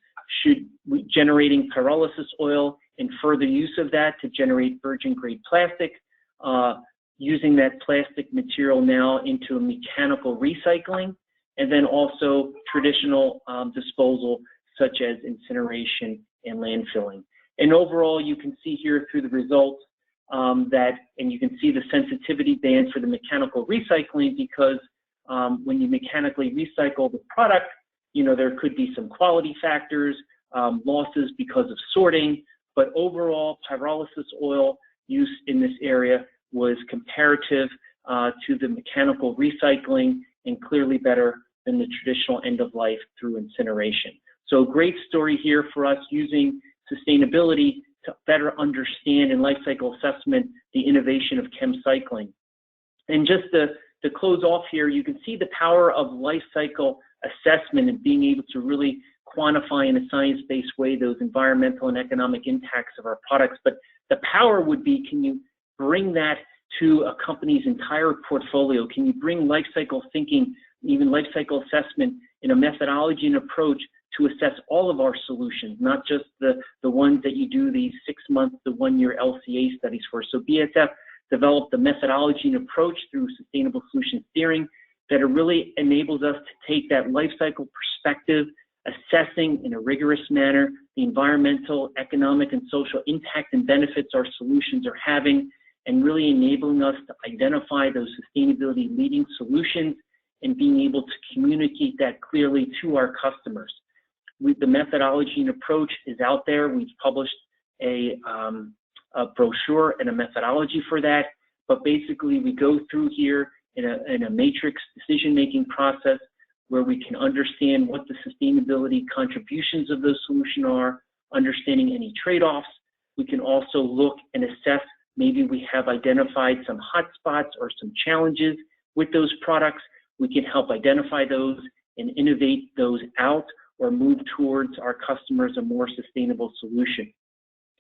[SPEAKER 2] Generating pyrolysis oil and further use of that to generate virgin-grade plastic, using that plastic material now into a mechanical recycling, and then also traditional disposal such as incineration and landfilling. And overall, you can see here through the results and you can see the sensitivity band for the mechanical recycling, because when you mechanically recycle the product, you know, there could be some quality factors, losses because of sorting, but overall pyrolysis oil use in this area was comparative to the mechanical recycling and clearly better than the traditional end of life through incineration. So great story here for us using sustainability to better understand in life cycle assessment the innovation of Chem Cycling. And just to close off here, you can see the power of life cycle assessment and being able to really quantify in a science-based way those environmental and economic impacts of our products. But the power would be, can you bring that to a company's entire portfolio? Can you bring life cycle thinking, even life cycle assessment in a methodology and approach to assess all of our solutions, not just the ones that you do these 6-month to 1-year LCA studies for? So BASF developed a methodology and approach through sustainable solution steering that it really enables us to take that life cycle perspective, assessing in a rigorous manner the environmental, economic, and social impact and benefits our solutions are having, and really enabling us to identify those sustainability leading solutions and being able to communicate that clearly to our customers. The methodology and approach is out there. We've published a brochure and a methodology for that, but basically we go through here in a matrix decision-making process where we can understand what the sustainability contributions of those solutions are, understanding any trade-offs. We can also look and assess, maybe we have identified some hotspots or some challenges with those products. We can help identify those and innovate those out or move towards our customers a more sustainable solution.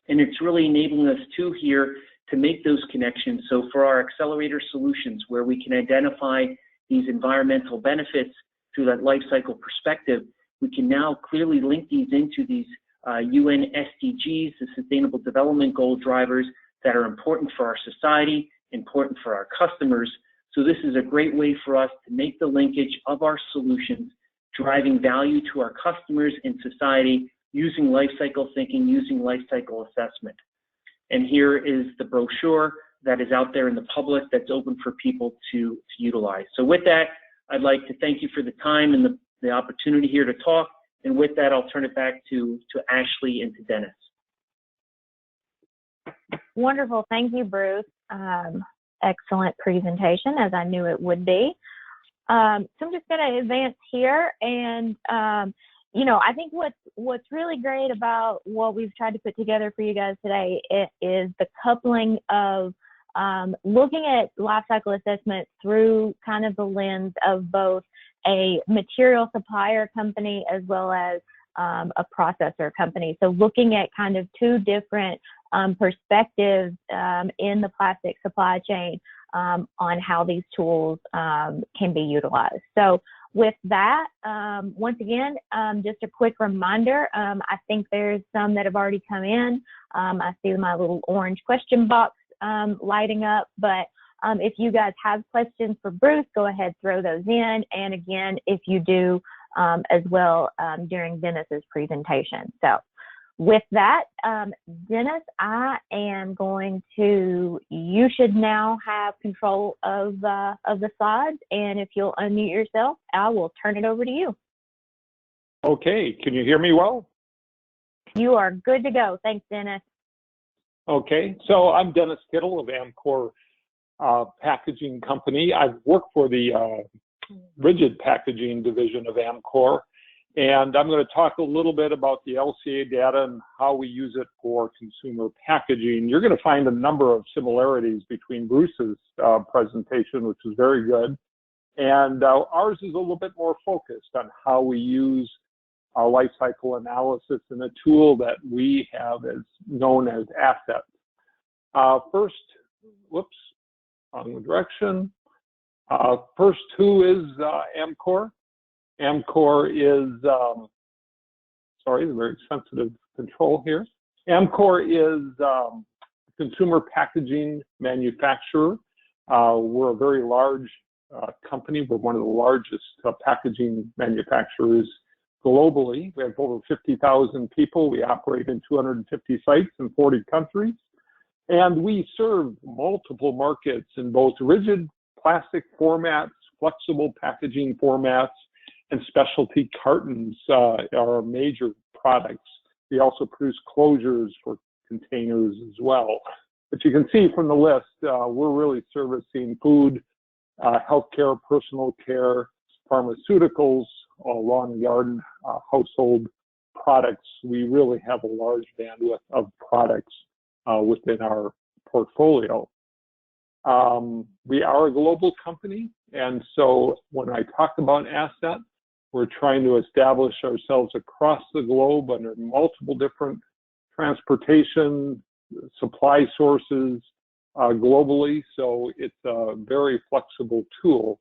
[SPEAKER 2] And it's really enabling us too here to make those connections. So for our accelerator solutions, where we can identify these environmental benefits through that life cycle perspective, we can now clearly link these into these UN SDGs, the Sustainable Development Goal drivers that are important for our society, important for our customers. So this is a great way for us to make the linkage of our solutions, driving value to our customers and society using life cycle thinking, using life cycle assessment. And here is the brochure that is out there in the public that's open for people to utilize. So with that, I'd like to thank you for the time and the opportunity here to talk. And with that, I'll turn it back to Ashley and to Dennis.
[SPEAKER 1] Wonderful. Thank you, Bruce. Excellent presentation, as I knew it would be. So I'm just going to advance here and, I think what's really great about what we've tried to put together for you guys today is the coupling of looking at life cycle assessment through kind of the lens of both a material supplier company as well as a processor company. So looking at kind of two different perspectives in the plastic supply chain on how these tools can be utilized. So with that, once again, just a quick reminder, I think there's some that have already come in. I see my little orange question box lighting up, but if you guys have questions for Bruce, go ahead, throw those in. And again, if you do as well during Dennis's presentation. So with that, Dennis, I am going to, you should now have control of the slides. And if you'll unmute yourself, I will turn it over to you.
[SPEAKER 3] Okay, can you hear me well?
[SPEAKER 1] You are good to go. Thanks, Dennis.
[SPEAKER 3] Okay, so I'm Dennis Kittel of Amcor Packaging Company. I've worked for the rigid packaging division of Amcor, and I'm going to talk a little bit about the LCA data and how we use it for consumer packaging. You're going to find a number of similarities between Bruce's presentation, which is very good, and ours is a little bit more focused on how we use life cycle analysis in a tool that we have as known as assets. First, whoops, wrong direction. First, who is Amcor? Amcor is, sorry, very sensitive control here. Amcor is a consumer packaging manufacturer. We're a very large company. We're one of the largest packaging manufacturers globally. We have over 50,000 people. We operate in 250 sites in 40 countries. And we serve multiple markets in both rigid plastic formats, flexible packaging formats, and specialty cartons are our major products. We also produce closures for containers as well. But you can see from the list, we're really servicing food, healthcare, personal care, pharmaceuticals, lawn and garden, household products. We really have a large bandwidth of products within our portfolio. We are a global company, and so when I talk about asset, we're trying to establish ourselves across the globe under multiple different transportation, supply sources globally, so it's a very flexible tool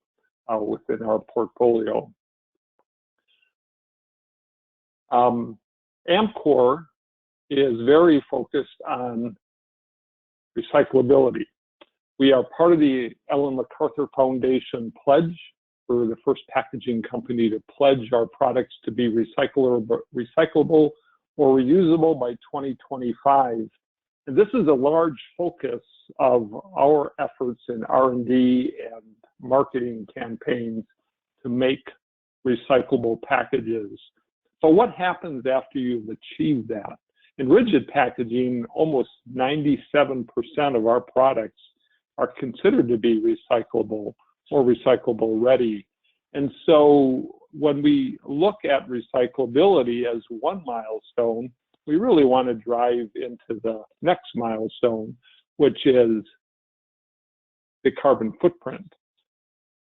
[SPEAKER 3] within our portfolio. Amcor is very focused on recyclability. We are part of the Ellen MacArthur Foundation pledge. We're the first packaging company to pledge our products to be recyclable or reusable by 2025. And this is a large focus of our efforts in R&D and marketing campaigns to make recyclable packages. So what happens after you've achieved that? In rigid packaging, almost 97% of our products are considered to be recyclable or recyclable ready. And so when we look at recyclability as one milestone, we really want to drive into the next milestone, which is the carbon footprint.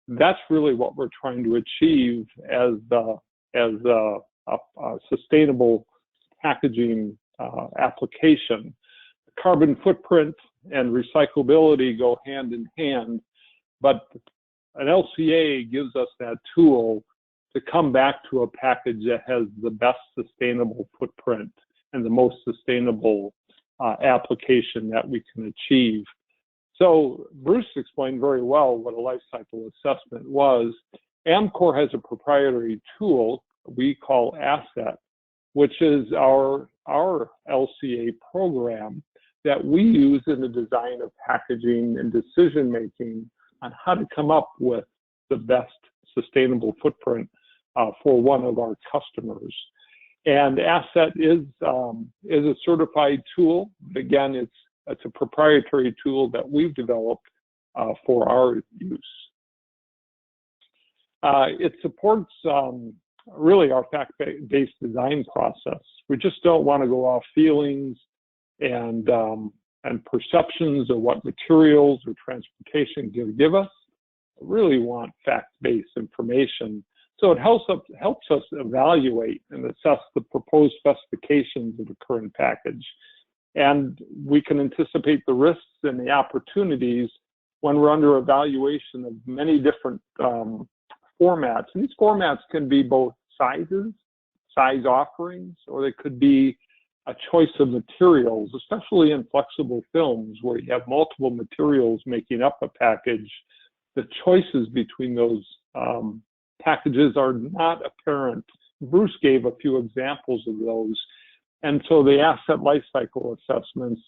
[SPEAKER 3] That's really what we're trying to achieve as a sustainable packaging application. Carbon footprint and recyclability go hand in hand, but an LCA gives us that tool to come back to a package that has the best sustainable footprint and the most sustainable application that we can achieve. So Bruce explained very well what a life cycle assessment was. Amcor has a proprietary tool we call Asset, which is our LCA program that we use in the design of packaging and decision-making on how to come up with the best sustainable footprint for one of our customers. And Asset is a certified tool. Again, it's a proprietary tool that we've developed for our use. It supports really our fact-based design process. We just don't want to go off feelings and perceptions of what materials or transportation can give us. We really want fact-based information. So it helps us evaluate and assess the proposed specifications of the current package. And we can anticipate the risks and the opportunities when we're under evaluation of many different formats. And these formats can be both sizes, size offerings, or they could be a choice of materials, especially in flexible films where you have multiple materials making up a package. The choices between those packages are not apparent. Bruce gave a few examples of those. And so the asset lifecycle assessments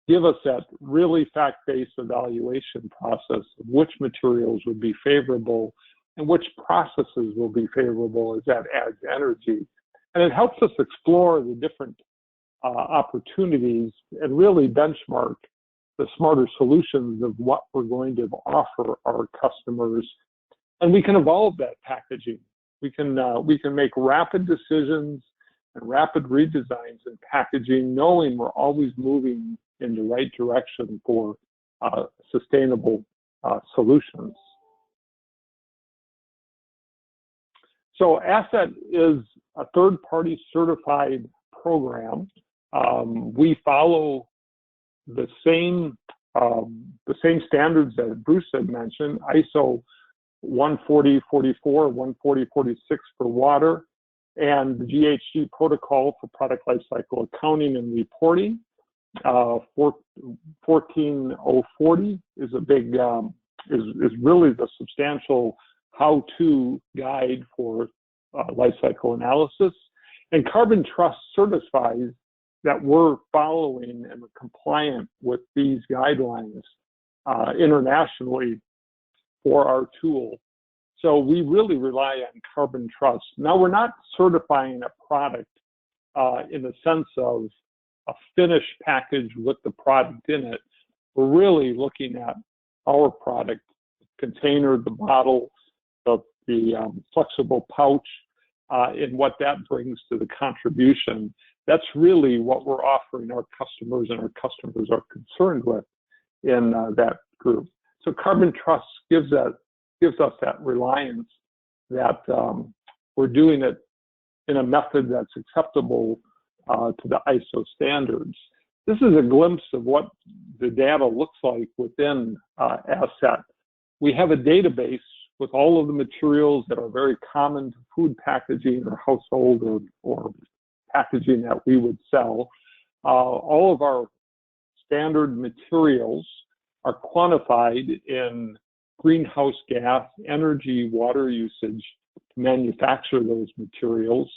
[SPEAKER 3] give us that really fact-based evaluation process of which materials would be favorable and which processes will be favorable as that adds energy. And it helps us explore the different opportunities and really benchmark the smarter solutions of what we're going to offer our customers. And we can evolve that packaging. We can make rapid decisions and rapid redesigns in packaging, knowing we're always moving in the right direction for sustainable solutions. So ASSET is a third-party certified program. We follow the same standards that Bruce had mentioned, ISO 14044, 14046 for water, and the GHG protocol for product lifecycle accounting and reporting. 14040 is a big, is really the substantial how-to guide for lifecycle analysis. And Carbon Trust certifies that we're following and we're compliant with these guidelines internationally for our tool. So we really rely on Carbon Trust. Now, we're not certifying a product in the sense of a finished package with the product in it. We're really looking at our product, the container, the bottle, the flexible pouch, and what that brings to the contribution. That's really what we're offering our customers and our customers are concerned with in that group. So Carbon Trust gives us that reliance that we're doing it in a method that's acceptable to the ISO standards. This is a glimpse of what the data looks like within ASSET. We have a database with all of the materials that are very common to food packaging or household or packaging that we would sell. All of our standard materials are quantified in greenhouse gas, energy, water usage to manufacture those materials.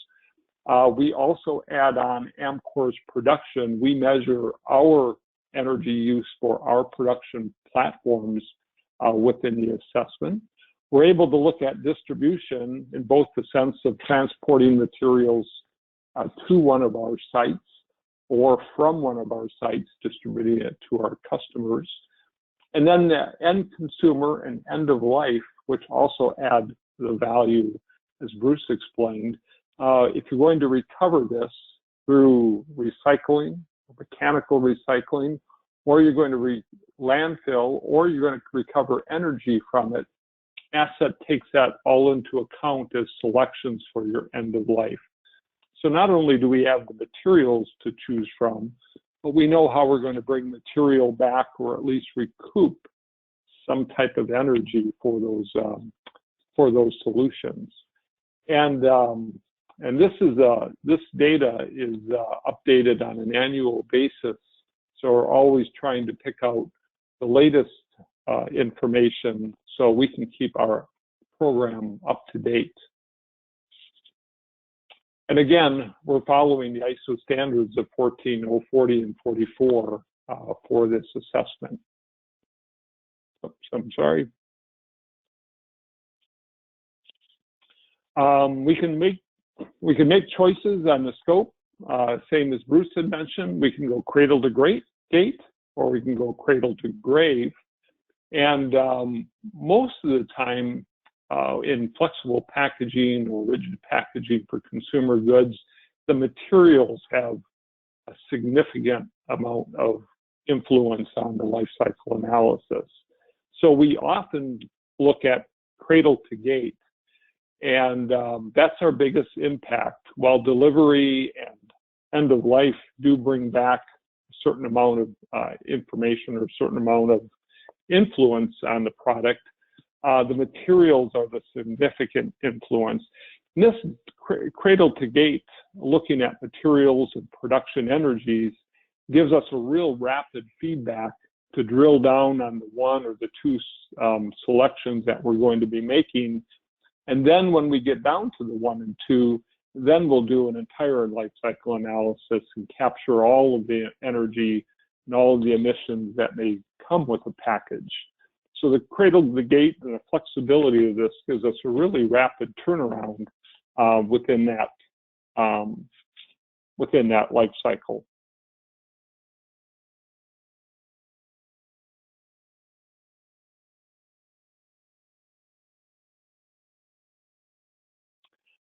[SPEAKER 3] We also add on Amcor's production. We measure our energy use for our production platforms within the assessment. We're able to look at distribution in both the sense of transporting materials to one of our sites or from one of our sites, distributing it to our customers. And then the end consumer and end of life, which also add the value, as Bruce explained. If you're going to recover this through recycling, mechanical recycling, or you're going to landfill, or you're going to recover energy from it, ASSET takes that all into account as selections for your end of life. So not only do we have the materials to choose from, but we know how we're going to bring material back or at least recoup some type of energy for those solutions. And this data is updated on an annual basis. So we're always trying to pick out the latest information so we can keep our program up to date. And again, we're following the ISO standards of 14040 and 44 for this assessment. Oops, I'm sorry. We can make choices on the scope, same as Bruce had mentioned. We can go cradle to gate, or we can go cradle to grave. And most of the time, in flexible packaging or rigid packaging for consumer goods, the materials have a significant amount of influence on the life cycle analysis. So we often look at cradle to gate, and that's our biggest impact. While delivery and end of life do bring back a certain amount of information or a certain amount of influence on the product, the materials are the significant influence. And this cradle to gate, looking at materials and production energies, gives us a real rapid feedback to drill down on the one or the two selections that we're going to be making. And then when we get down to the 1 and 2, then we'll do an entire life cycle analysis and capture all of the energy and all of the emissions that may come with a package. So the cradle to the gate and the flexibility of this gives us a really rapid turnaround within that life cycle.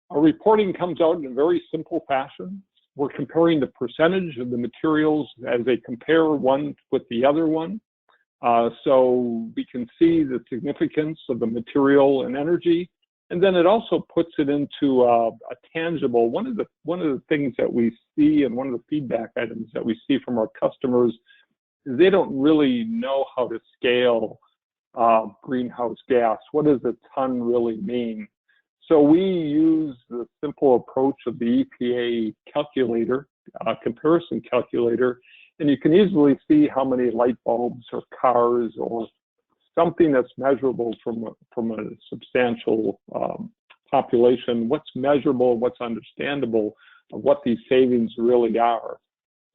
[SPEAKER 3] Our reporting comes out in a very simple fashion. We're comparing the percentage of the materials as they compare one with the other one. So we can see the significance of the material and energy. And then it also puts it into a tangible, one of the things that we see, and one of the feedback items that we see from our customers is they don't really know how to scale greenhouse gas. What does a ton really mean? So we use the simple approach of the EPA calculator, comparison calculator, and you can easily see how many light bulbs or cars or something that's measurable from a substantial population, what's measurable, what's understandable of what these savings really are.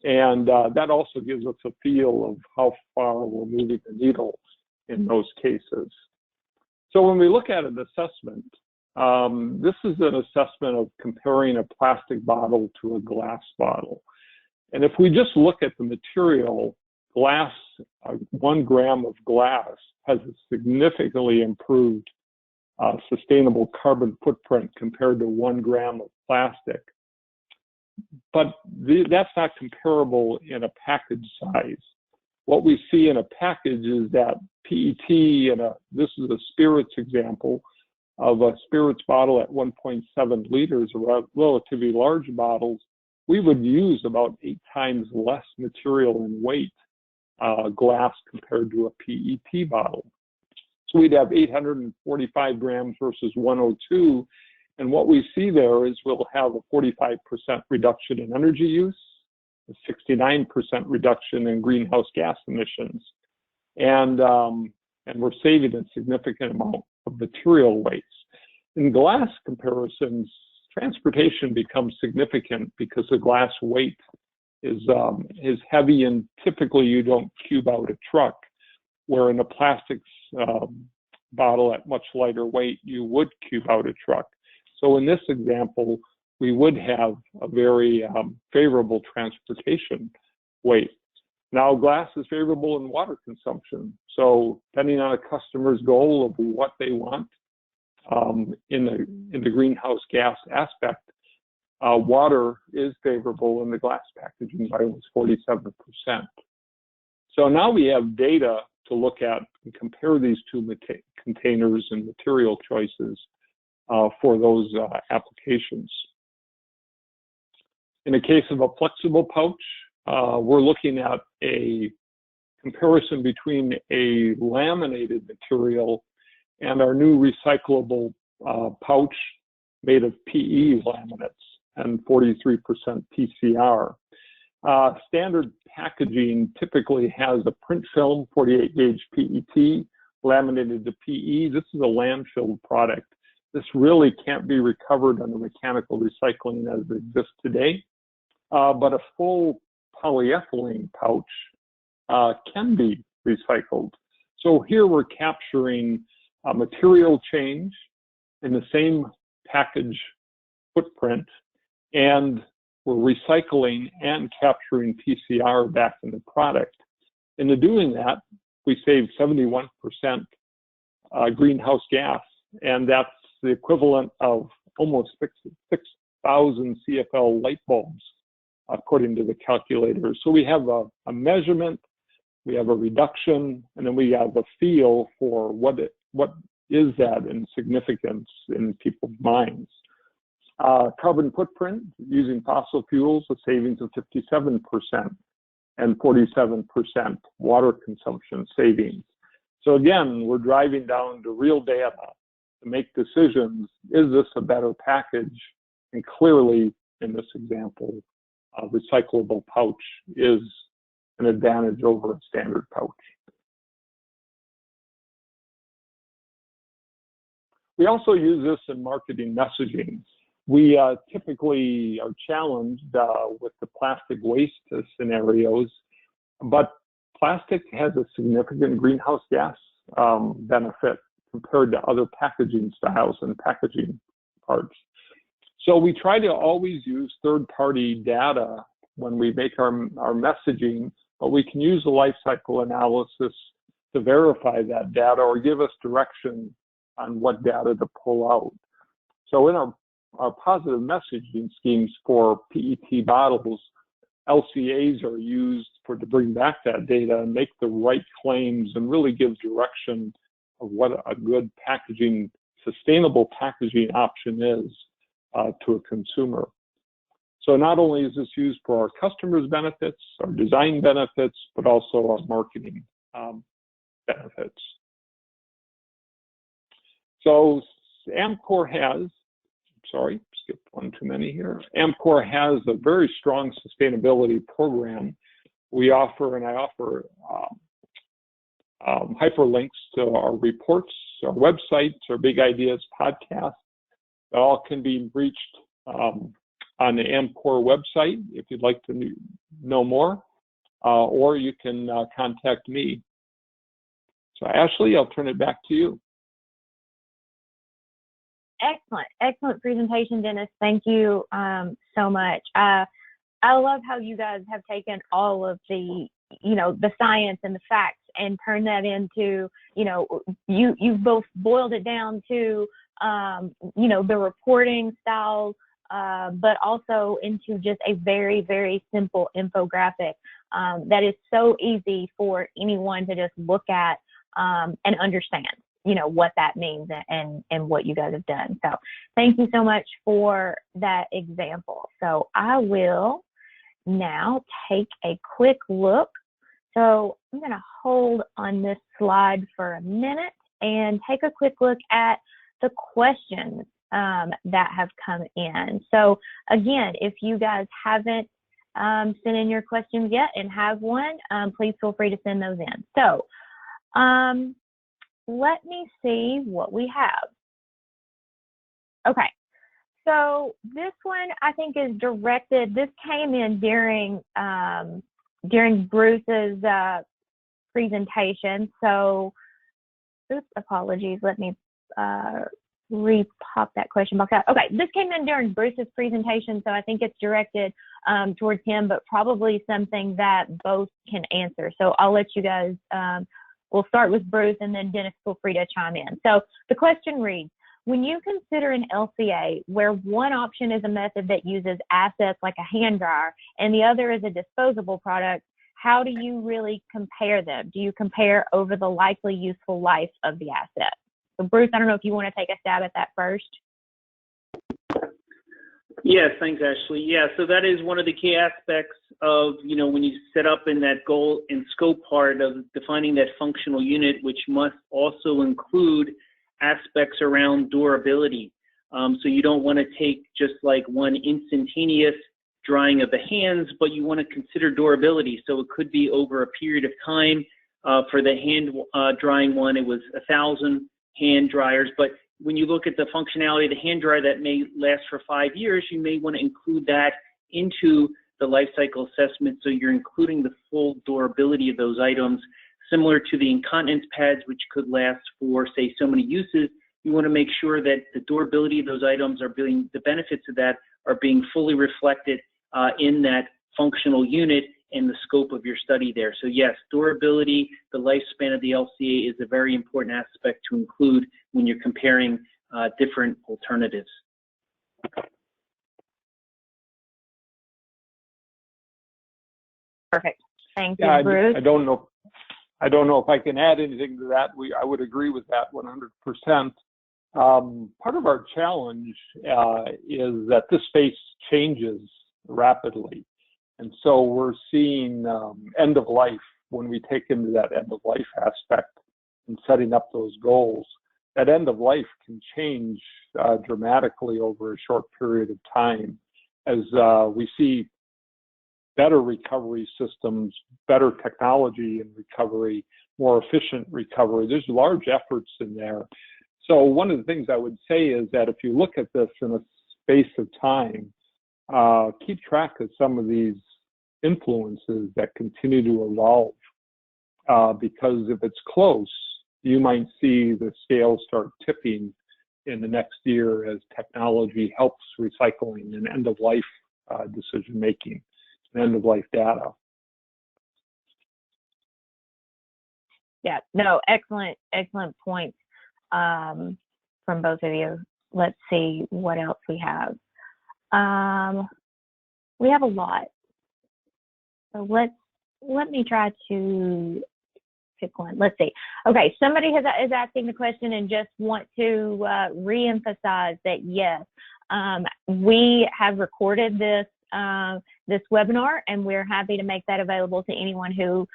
[SPEAKER 3] And that also gives us a feel of how far we're moving the needle in those cases. So when we look at an assessment, this is an assessment of comparing a plastic bottle to a glass bottle. And if we just look at the material, glass, 1 gram of glass has a significantly improved sustainable carbon footprint compared to 1 gram of plastic. But that's not comparable in a package size. What we see in a package is that PET, and this is a spirits example of a spirits bottle at 1.7 liters, relatively large bottles, we would use about 8 times less material in weight glass compared to a PET bottle. So we'd have 845 grams versus 102. And what we see there is we'll have a 45% reduction in energy use, a 69% reduction in greenhouse gas emissions. And we're saving a significant amount of material waste. In glass comparisons, transportation becomes significant because the glass weight is heavy, and typically you don't cube out a truck, where in a plastics bottle at much lighter weight, you would cube out a truck. So in this example, we would have a very favorable transportation weight. Now, glass is favorable in water consumption. So depending on a customer's goal of what they want in the greenhouse gas aspect, water is favorable in the glass packaging by almost 47%. So now we have data to look at and compare these two containers and material choices for those applications. In the case of a flexible pouch, we're looking at a comparison between a laminated material and our new recyclable pouch made of PE laminates and 43% PCR. Standard packaging typically has a print film, 48 gauge PET, laminated to PE. This is a landfill product. This really can't be recovered under mechanical recycling as it exists today. But a full polyethylene pouch can be recycled. So here we're capturing a material change in the same package footprint, and we're recycling and capturing PCR back in the product. In doing that, we save 71% greenhouse gas and that's the equivalent of almost 6,000 CFL light bulbs, according to the calculator. So we have a measurement, we have a reduction, and then we have a feel for what is that in significance in people's minds. Carbon footprint using fossil fuels, a savings of 57% and 47% water consumption savings. So again, we're driving down to real data to make decisions. Is this a better package? And clearly, in this example, a recyclable pouch is an advantage over a standard pouch. We also use this in marketing messaging. We typically are challenged with the plastic waste scenarios, but plastic has a significant greenhouse gas benefit compared to other packaging styles and packaging parts. So we try to always use third-party data when we make our messaging, but we can use the life cycle analysis to verify that data or give us direction on what data to pull out. So in our positive messaging schemes for PET bottles, LCAs are used to bring back that data and make the right claims and really give direction of what a good packaging, sustainable packaging option is to a consumer. So not only is this used for our customers' benefits, our design benefits, but also our marketing benefits. So Amcor has, sorry, skipped one too many here. Amcor has a very strong sustainability program. We offer, and I offer hyperlinks to our reports, our websites, our Big Ideas podcast. That all can be reached on the Amcor website if you'd like to know more, or you can contact me. So Ashley, I'll turn it back to you.
[SPEAKER 1] Excellent presentation, Dennis. Thank you so much. I love how you guys have taken all of the, the science and the facts and turned that into, you've both boiled it down to, the reporting styles, but also into just a very, very simple infographic that is so easy for anyone to just look at and understand, what that means and what you guys have done. So thank you so much for that example. So I will now take a quick look. So I'm going to hold on this slide for a minute and take a quick look at the questions that have come in. So again, if you guys haven't sent in your questions yet and have one, please feel free to send those in. So let me see what we have. Okay, so this one I think is directed, this came in during Bruce's presentation. So, oops, apologies, let me re-pop that question box out. Okay, this came in during Bruce's presentation, so I think it's directed towards him, but probably something that both can answer. So I'll let you guys, we'll start with Bruce and then Dennis, feel free to chime in. So the question reads, when you consider an LCA where one option is a method that uses assets like a hand dryer and the other is a disposable product, how do you really compare them? Do you compare over the likely useful life of the asset? So Bruce, I don't know if you want to take a stab at that first.
[SPEAKER 2] Yes, thanks, Ashley. Yeah, so that is one of the key aspects of, when you set up in that goal and scope part of defining that functional unit, which must also include aspects around durability. So you don't want to take just like one instantaneous drying of the hands, but you want to consider durability. So it could be over a period of time. For the hand drying one, it was 1,000 hand dryers, but when you look at the functionality of the hand dryer that may last for 5 years, you may want to include that into the life cycle assessment, so you're including the full durability of those items. Similar to the incontinence pads, which could last for, say, so many uses, you want to make sure that the durability of those items are being, the benefits of that are being fully reflected in that functional unit and the scope of your study there. So yes, durability, the lifespan of the LCA is a very important aspect to include when you're comparing different alternatives.
[SPEAKER 1] Perfect. Thank you,
[SPEAKER 3] Yeah,
[SPEAKER 1] Bruce.
[SPEAKER 3] I don't know if I can add anything to that. I would agree with that 100%. Part of our challenge is that this space changes rapidly. And so we're seeing end of life when we take into that end of life aspect and setting up those goals. That end of life can change dramatically over a short period of time as we see better recovery systems, better technology in recovery, more efficient recovery. There's large efforts in there. So one of the things I would say is that if you look at this in a space of time, keep track of some of these influences that continue to evolve, because if it's close, you might see the scale start tipping in the next year as technology helps recycling and end-of-life decision-making and end-of-life data.
[SPEAKER 1] Yeah, no, excellent points from both of you. Let's see what else we have. We have a lot. So let me try to pick one. Let's see. Okay, somebody is asking the question and just want to reemphasize that yes, we have recorded this webinar, and we're happy to make that available to anyone who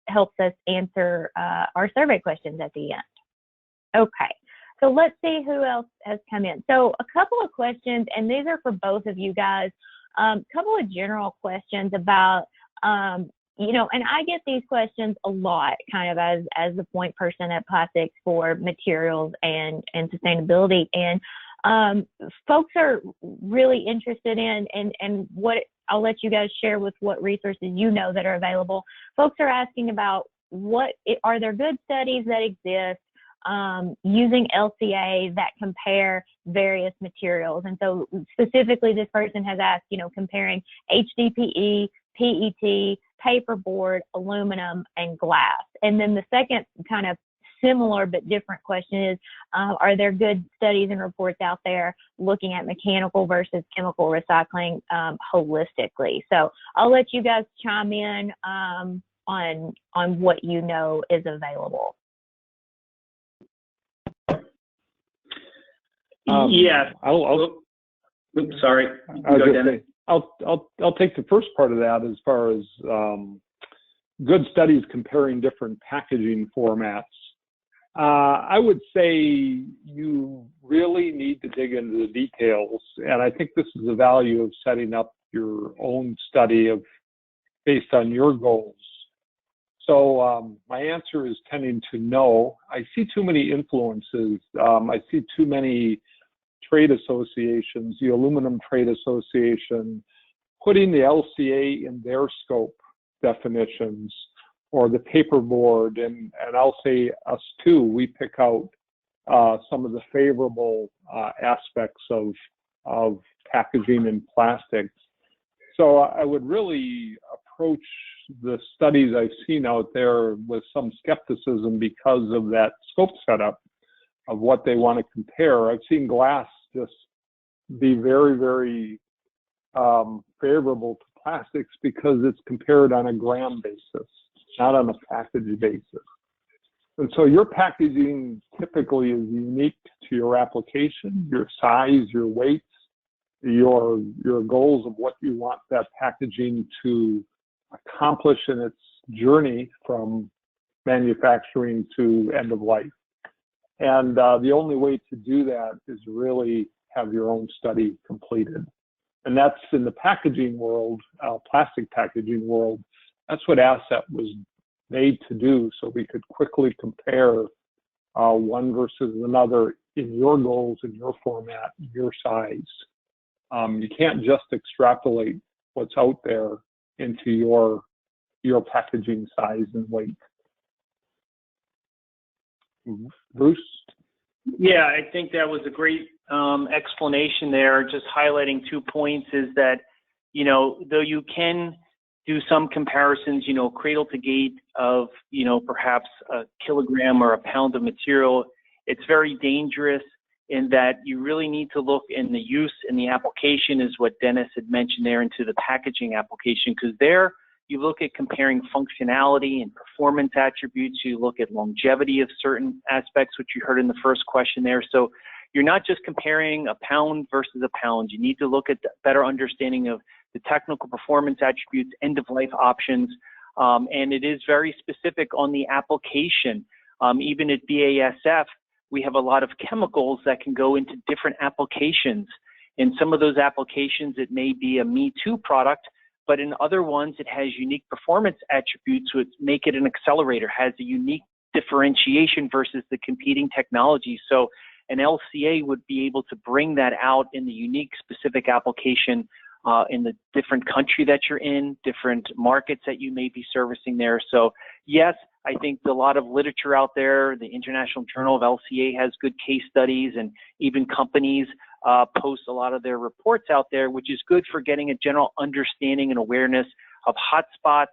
[SPEAKER 1] helps us answer our survey questions at the end. Okay, so let's see who else has come in. So a couple of questions, and these are for both of you guys. A couple of general questions about, you know, and I get these questions a lot, kind of as the point person at Plastics for materials and sustainability. And folks are really interested in, and what I'll let you guys share with what resources you know that are available. Folks are asking about are there good studies that exist using LCA that compare various materials. And so specifically this person has asked, you know, comparing HDPE, PET, paperboard, aluminum, and glass. And then the second kind of similar but different question is, are there good studies and reports out there looking at mechanical versus chemical recycling holistically? So I'll let you guys chime in on what you know is available.
[SPEAKER 2] Yeah. Oops, sorry.
[SPEAKER 3] I'll take the first part of that as far as good studies comparing different packaging formats. I would say you really need to dig into the details, and I think this is the value of setting up your own study based on your goals. So my answer is tending to no. I see too many influences. I see too many trade associations, the Aluminum Trade Association, putting the LCA in their scope definitions, or the paperboard, and I'll say us too, we pick out some of the favorable aspects of packaging and plastics. So I would really approach the studies I've seen out there with some skepticism because of that scope setup of what they want to compare. I've seen glass just be very, very favorable to plastics because it's compared on a gram basis, not on a package basis. And so your packaging typically is unique to your application, your size, your weights, your goals of what you want that packaging to accomplish in its journey from manufacturing to end of life. And the only way to do that is really have your own study completed. And that's in the packaging world, plastic packaging world. That's what Asset was made to do, so we could quickly compare one versus another in your goals, in your format, your size. You can't just extrapolate what's out there into your packaging size and weight. Bruce?
[SPEAKER 2] Yeah, I think that was a great explanation there. Just highlighting 2 points is that, you know, though you can do some comparisons, you know, cradle to gate of, you know, perhaps a kilogram or a pound of material, it's very dangerous in that you really need to look in the use and the application is what Dennis had mentioned there into the packaging application, because there you look at comparing functionality and performance attributes, you look at longevity of certain aspects, which you heard in the first question there. So you're not just comparing a pound versus a pound. You need to look at the better understanding of the technical performance attributes, end-of-life options, and it is very specific on the application. Even at BASF, we have a lot of chemicals that can go into different applications. In some of those applications, it may be a Me Too product, but in other ones, it has unique performance attributes which make it an accelerator, has a unique differentiation versus the competing technology. So an LCA would be able to bring that out in the unique specific application in the different country that you're in, different markets that you may be servicing there. So yes, I think a lot of literature out there, the International Journal of LCA has good case studies, and even companies post a lot of their reports out there, which is good for getting a general understanding and awareness of hotspots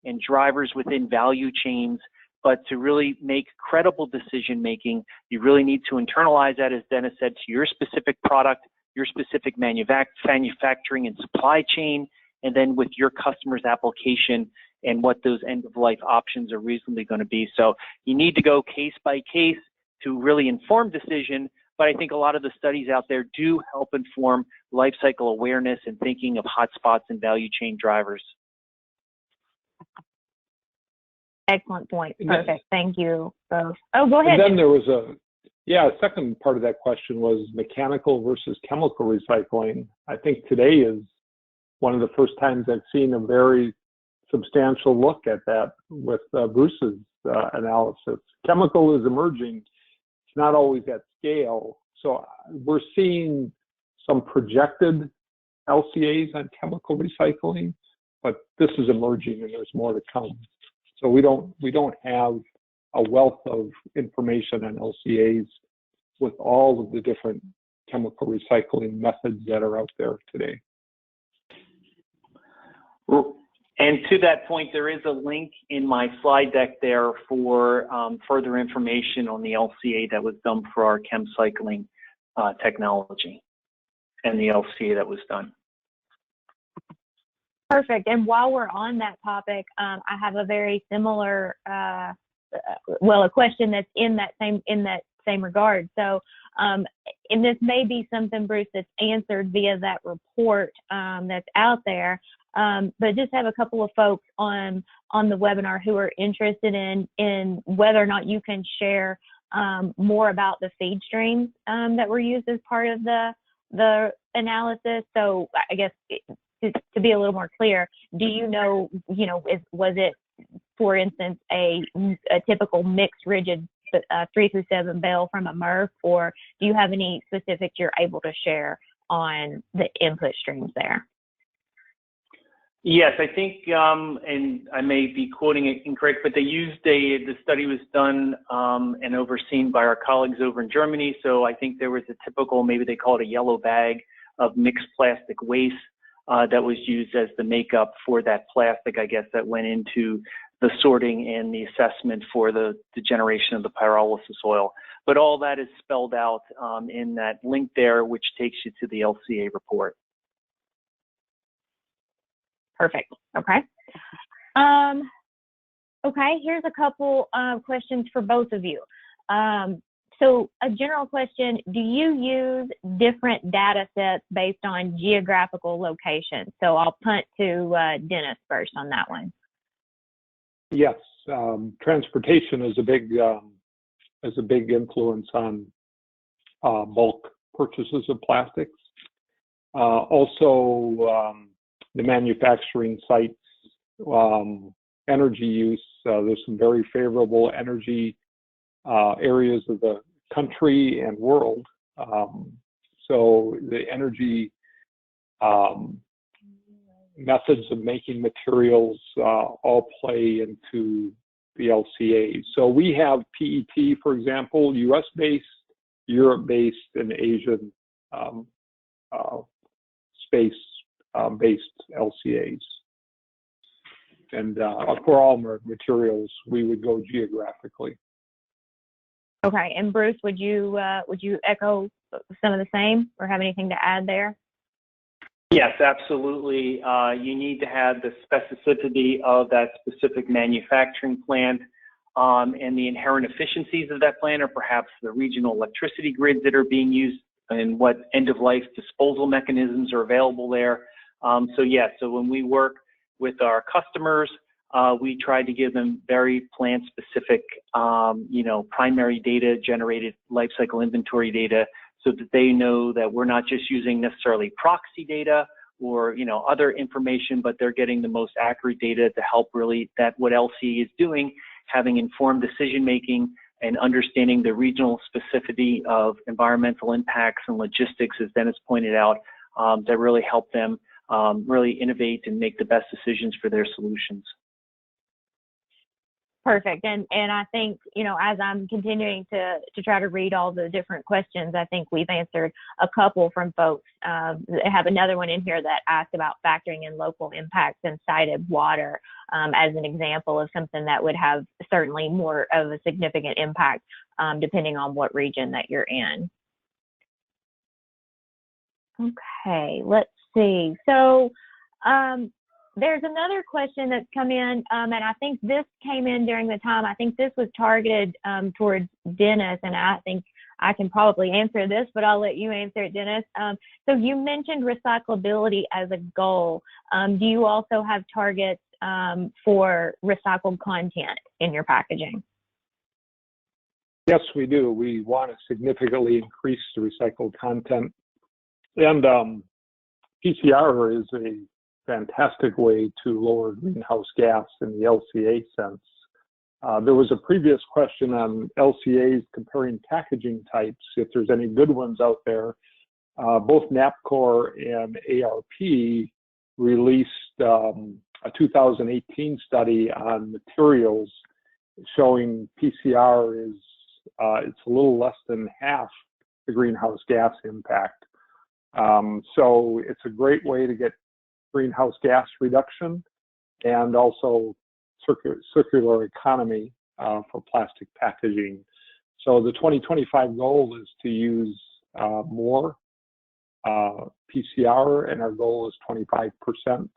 [SPEAKER 2] and drivers within value chains. But to really make credible decision making, you really need to internalize that, as Dennis said, to your specific product, your specific manufacturing and supply chain, and then with your customer's application and what those end-of-life options are reasonably going to be. So you need to go case by case to really inform decision, but I think a lot of the studies out there do help inform life cycle awareness and thinking of hotspots and value chain drivers.
[SPEAKER 1] Excellent point. Perfect. Thank you both. Oh, go ahead.
[SPEAKER 3] And then there was a second part of that question was mechanical versus chemical recycling. I think today is one of the first times I've seen a very substantial look at that with Bruce's analysis. Chemical is emerging. It's not always at scale. So we're seeing some projected LCAs on chemical recycling, but this is emerging and there's more to come. So we don't have a wealth of information on LCAs with all of the different chemical recycling methods that are out there today.
[SPEAKER 2] And to that point, there is a link in my slide deck there for further information on the LCA that was done for our Chem Cycling technology and the LCA that was done.
[SPEAKER 1] Perfect. And while we're on that topic, I have a very similar, a question that's in that same regard. So, and this may be something, Bruce, that's answered via that report that's out there. But just have a couple of folks on the webinar who are interested in whether or not you can share more about the feed streams that were used as part of the analysis. So I guess to be a little more clear, do you know, was it, for instance, a typical mixed rigid 3 through 7 bale from a MRF, or do you have any specifics you're able to share on the input streams there?
[SPEAKER 2] Yes, I think, and I may be quoting it incorrect, but they used the study was done and overseen by our colleagues over in Germany. So I think there was a typical, maybe they call it a yellow bag of mixed plastic waste that was used as the makeup for that plastic, I guess, that went into the sorting and the assessment for the generation of the pyrolysis oil. But all that is spelled out in that link there, which takes you to the LCA report.
[SPEAKER 1] Perfect. Okay. Okay, here's a couple questions for both of you. So a general question, do you use different data sets based on geographical location? So I'll punt to Dennis first on that one.
[SPEAKER 3] Yes, transportation is a big influence on bulk purchases of plastics. Also, the manufacturing sites, energy use. There's some very favorable energy areas of the country and world. So the energy methods of making materials all play into the LCA. So we have PET, for example, US-based, Europe-based, and Asian space-based LCAs. And for all materials, we would go geographically.
[SPEAKER 1] Okay, and Bruce, would you echo some of the same or have anything to add there?
[SPEAKER 2] Yes, absolutely. You need to have the specificity of that specific manufacturing plant and the inherent efficiencies of that plant, or perhaps the regional electricity grids that are being used and what end-of-life disposal mechanisms are available there. So when we work with our customers, we try to give them very plant-specific, primary data, generated life cycle inventory data, so that they know that we're not just using necessarily proxy data or other information, but they're getting the most accurate data to help really that what Lca is doing, having informed decision making and understanding the regional specificity of environmental impacts and logistics, as Dennis pointed out, that really help them really innovate and make the best decisions for their solutions.
[SPEAKER 1] Perfect. And I think, as I'm continuing to try to read all the different questions, I think we've answered a couple from folks. I have another one in here that asked about factoring in local impacts and cited water as an example of something that would have certainly more of a significant impact depending on what region that you're in. Okay, let's see. So, there's another question that's come in, and I think this came in during the time. I think this was targeted towards Dennis, and I think I can probably answer this, but I'll let you answer it, Dennis. So you mentioned recyclability as a goal. Do you also have targets for recycled content in your packaging?
[SPEAKER 3] Yes, we do. We want to significantly increase the recycled content. And PCR is a fantastic way to lower greenhouse gas in the Lca sense. There was a previous question on Lcas comparing packaging types, if there's any good ones out there. Both Napcor and ARP released a 2018 study on materials showing PCR is it's a little less than half the greenhouse gas impact. So it's a great way to get greenhouse gas reduction and also circular economy for plastic packaging. So the 2025 goal is to use more PCR, and our goal is 25%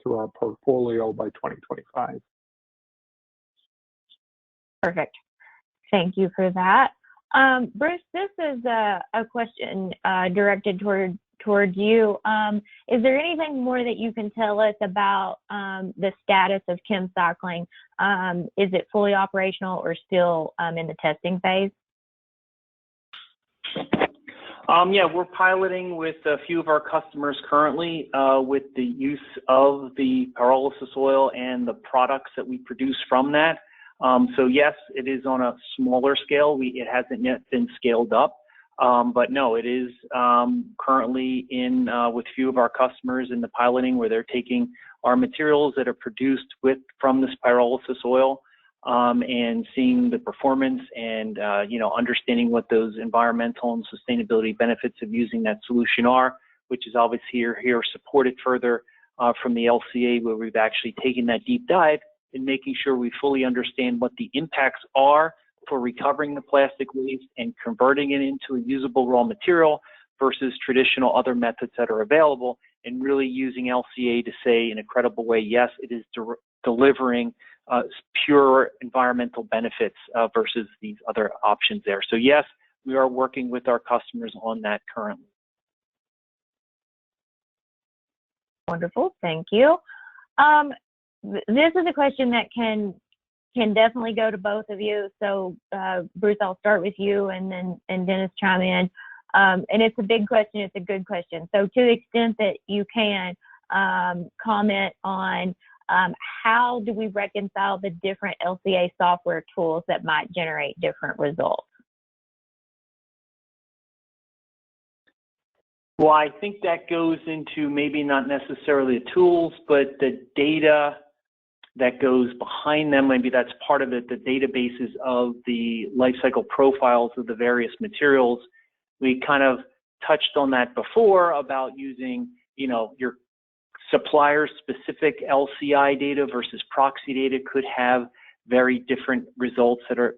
[SPEAKER 3] through our portfolio by 2025. Perfect.
[SPEAKER 1] Thank you for that. Bruce, this is a question directed towards you. Is there anything more that you can tell us about the status of Chem Cycling? Is it fully operational or still in the testing phase?
[SPEAKER 2] Yeah, we're piloting with a few of our customers currently with the use of the pyrolysis oil and the products that we produce from that. So yes, it is on a smaller scale. It hasn't yet been scaled up. But no, it is currently in with a few of our customers in the piloting, where they're taking our materials that are produced from this pyrolysis oil and seeing the performance and understanding what those environmental and sustainability benefits of using that solution are, which is obviously here supported further from the Lca, where we've actually taken that deep dive in making sure we fully understand what the impacts are for recovering the plastic waste and converting it into a usable raw material versus traditional other methods that are available, and really using Lca to say in a credible way, yes, it is delivering pure environmental benefits versus these other options there. So yes, we are working with our customers on that currently.
[SPEAKER 1] Wonderful, thank you. This is a question that can definitely go to both of you. So Bruce, I'll start with you, and then Dennis chime in. And it's a big question. It's a good question. So to the extent that you can comment on how do we reconcile the different Lca software tools that might generate different results?
[SPEAKER 2] Well, I think that goes into maybe not necessarily the tools, but the data that goes behind them. Maybe that's part of it, the databases of the life cycle profiles of the various materials. We kind of touched on that before about using, your supplier-specific LCI data versus proxy data could have very different results that are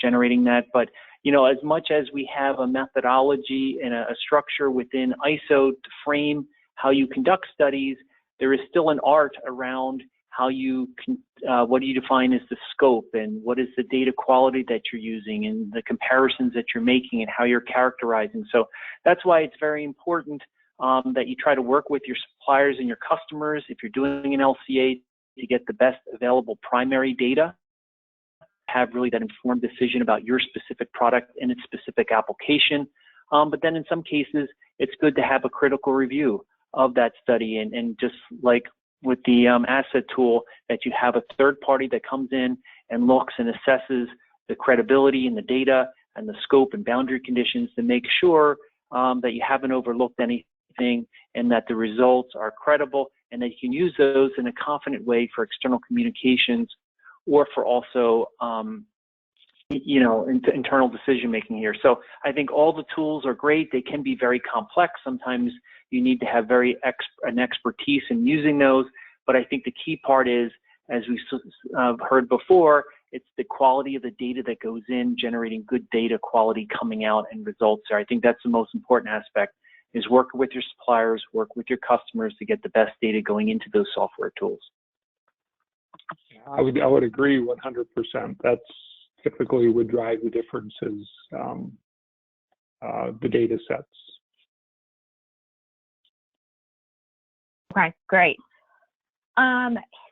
[SPEAKER 2] generating that. But, as much as we have a methodology and a structure within ISO to frame how you conduct studies, there is still an art around how you can, what do you define as the scope, and what is the data quality that you're using, and the comparisons that you're making, and how you're characterizing. So that's why it's very important that you try to work with your suppliers and your customers, if you're doing an LCA, to get the best available primary data, have really that informed decision about your specific product and its specific application. But then in some cases, it's good to have a critical review of that study, and just like with the asset tool, that you have a third party that comes in and looks and assesses the credibility in the data and the scope and boundary conditions to make sure that you haven't overlooked anything and that the results are credible, and that you can use those in a confident way for external communications or for also internal decision making here. So I think all the tools are great. They can be very complex. Sometimes you need to have an expertise in using those. But I think the key part is, as we heard before, it's the quality of the data that goes in, generating good data quality coming out and results there. I think that's the most important aspect, is work with your suppliers, work with your customers to get the best data going into those software tools.
[SPEAKER 3] I would agree 100%. That's typically would drive the differences, the data sets.
[SPEAKER 1] Okay, great.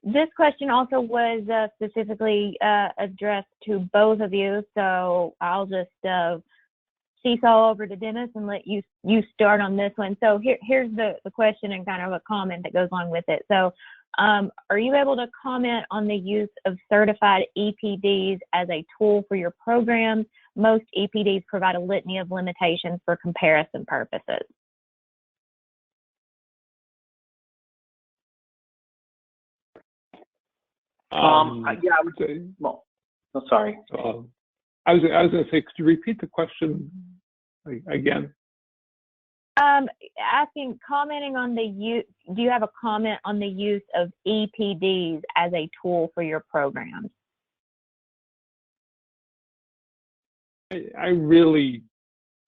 [SPEAKER 1] This question also was specifically addressed to both of you, so I'll just seesaw over to Dennis and let you start on this one. So here's the question and kind of a comment that goes along with it. So are you able to comment on the use of certified EPDs as a tool for your programs? Most EPDs provide a litany of limitations for comparison purposes.
[SPEAKER 2] Yeah, I would say. Well, I'm sorry.
[SPEAKER 3] I was going to say, could you repeat the question again?
[SPEAKER 1] Commenting on the use. Do you have a comment on the use of EPDs as a tool for your programs?
[SPEAKER 3] I really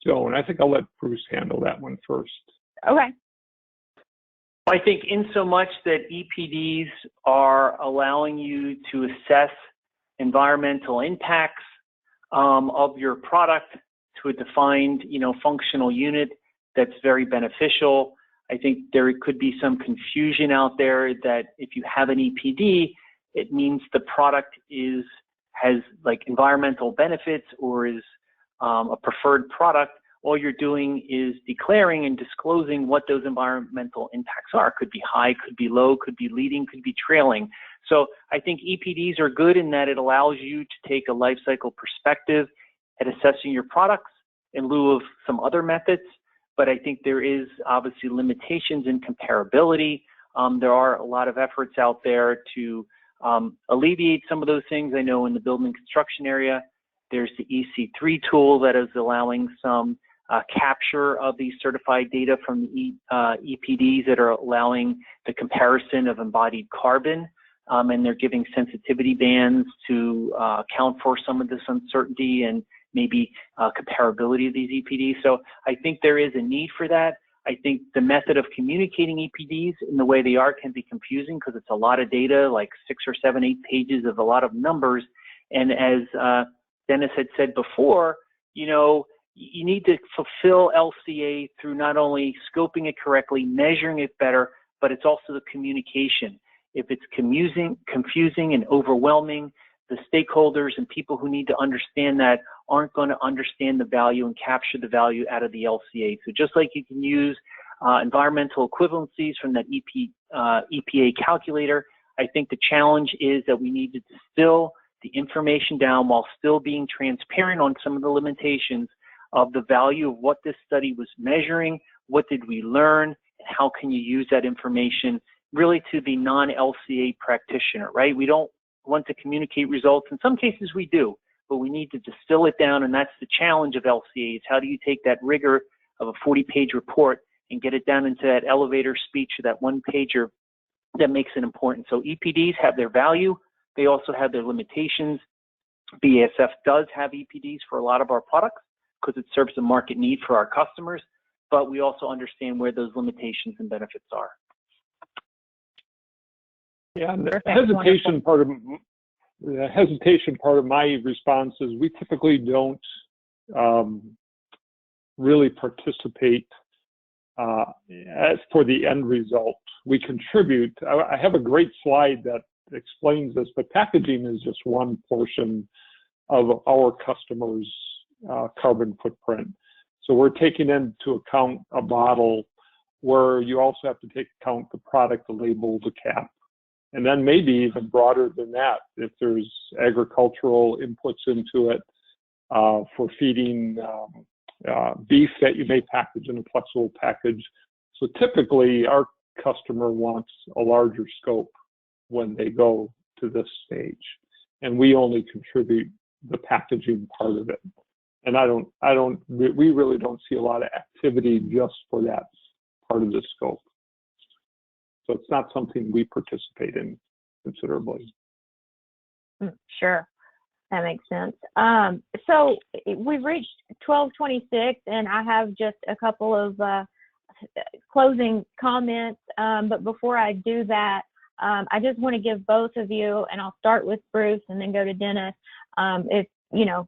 [SPEAKER 3] don't. I think I'll let Bruce handle that one first.
[SPEAKER 1] Okay.
[SPEAKER 2] I think in so much that EPDs are allowing you to assess environmental impacts of your product to a defined, functional unit, that's very beneficial. I think there could be some confusion out there that if you have an EPD, it means the product has like environmental benefits or is a preferred product. All you're doing is declaring and disclosing what those environmental impacts are. Could be high, could be low, could be leading, could be trailing. So I think EPDs are good in that it allows you to take a life cycle perspective at assessing your products in lieu of some other methods. But I think there is obviously limitations in comparability. There are a lot of efforts out there to alleviate some of those things. I know in the building construction area, there's the EC3 tool that is allowing some capture of these certified data from the EPDs that are allowing the comparison of embodied carbon. And they're giving sensitivity bands to account for some of this uncertainty and maybe comparability of these EPDs. So I think there is a need for that. I think the method of communicating EPDs in the way they are can be confusing because it's a lot of data, like 6 or 7, 8 pages of a lot of numbers. And as Dennis had said before, you need to fulfill LCA through not only scoping it correctly, measuring it better, but it's also the communication. If it's confusing and overwhelming, the stakeholders and people who need to understand that aren't going to understand the value and capture the value out of the LCA. So just like you can use environmental equivalencies from that EPA calculator, I think the challenge is that we need to distill the information down while still being transparent on some of the limitations of the value of what this study was measuring, what did we learn, and how can you use that information really to the non-LCA practitioner, right? We don't want to communicate results. In some cases we do, but we need to distill it down, and that's the challenge of LCA. Is how do you take that rigor of a 40-page report and get it down into that elevator speech or that one-pager that makes it important. So EPDs have their value. They also have their limitations. BASF does have EPDs for a lot of our products because it serves a market need for our customers, but we also understand where those limitations and benefits are.
[SPEAKER 3] Yeah, and the hesitation part of my response is we typically don't really participate as for the end result. We contribute. I have a great slide that explains this, but packaging is just one portion of our customers' carbon footprint. So we're taking into account a bottle where you also have to take account the product, the label, the cap. And then maybe even broader than that, if there's agricultural inputs into it for feeding beef that you may package in a flexible package. So typically our customer wants a larger scope when they go to this stage. And we only contribute the packaging part of it. And we really don't see a lot of activity just for that part of the scope. So it's not something we participate in considerably.
[SPEAKER 1] Sure, that makes sense. So we've reached 12:26, and I have just a couple of closing comments. But before I do that, I just want to give both of you, and I'll start with Bruce and then go to Dennis. If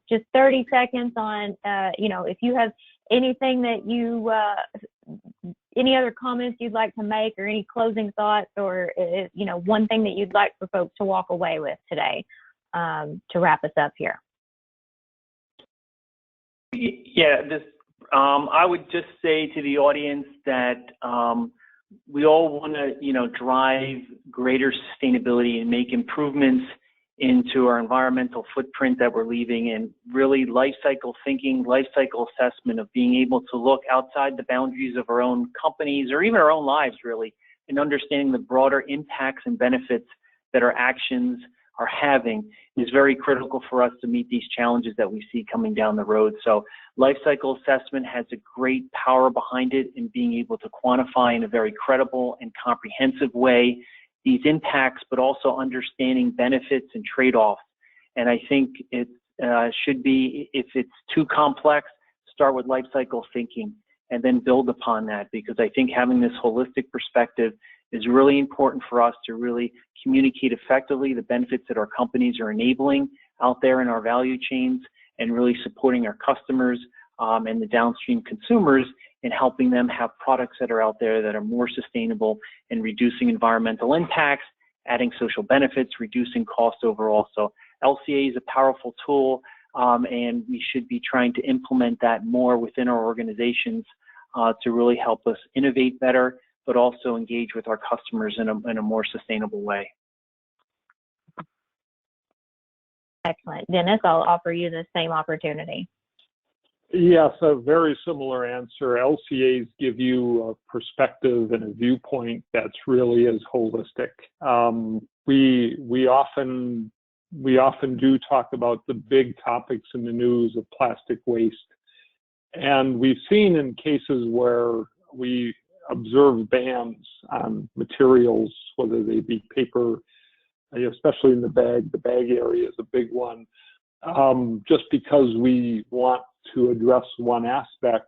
[SPEAKER 1] just 30 seconds on, if you have anything that you any other comments you'd like to make, or any closing thoughts, or one thing that you'd like for folks to walk away with today to wrap us up here.
[SPEAKER 2] Yeah, I would just say to the audience that we all want to drive greater sustainability and make improvements into our environmental footprint that we're leaving, and really life cycle thinking, life cycle assessment of being able to look outside the boundaries of our own companies or even our own lives, really, and understanding the broader impacts and benefits that our actions are having is very critical for us to meet these challenges that we see coming down the road. So life cycle assessment has a great power behind it in being able to quantify in a very credible and comprehensive way these impacts, but also understanding benefits and trade-offs. And I think it should be, if it's too complex, start with life cycle thinking and then build upon that, because I think having this holistic perspective is really important for us to really communicate effectively the benefits that our companies are enabling out there in our value chains, and really supporting our customers and the downstream consumers in helping them have products that are out there that are more sustainable and reducing environmental impacts, adding social benefits, reducing cost overall. So LCA is a powerful tool, and we should be trying to implement that more within our organizations to really help us innovate better, but also engage with our customers in a more sustainable way.
[SPEAKER 1] Excellent. Dennis, I'll offer you the same opportunity.
[SPEAKER 3] Yes, a very similar answer. LCAs give you a perspective and a viewpoint that's really as holistic. We often do talk about the big topics in the news of plastic waste, and we've seen in cases where we observe bans on materials, whether they be paper, especially in the bag area is a big one. Just because we want to address one aspect,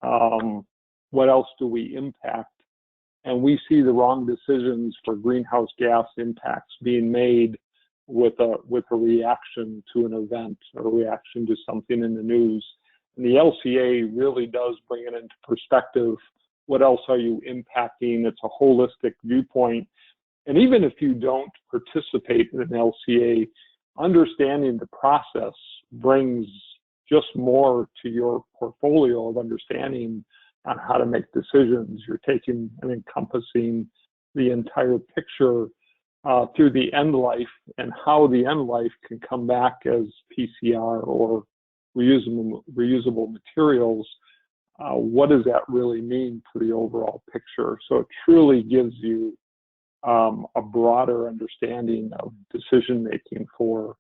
[SPEAKER 3] what else do we impact? And we see the wrong decisions for greenhouse gas impacts being made with a reaction to an event or a reaction to something in the news. And the LCA really does bring it into perspective. What else are you impacting? It's a holistic viewpoint. And even if you don't participate in an LCA, understanding the process brings just more to your portfolio of understanding on how to make decisions. You're taking and encompassing the entire picture through the end life, and how the end life can come back as PCR or reusable materials. What does that really mean for the overall picture? So it truly gives you a broader understanding of decision making for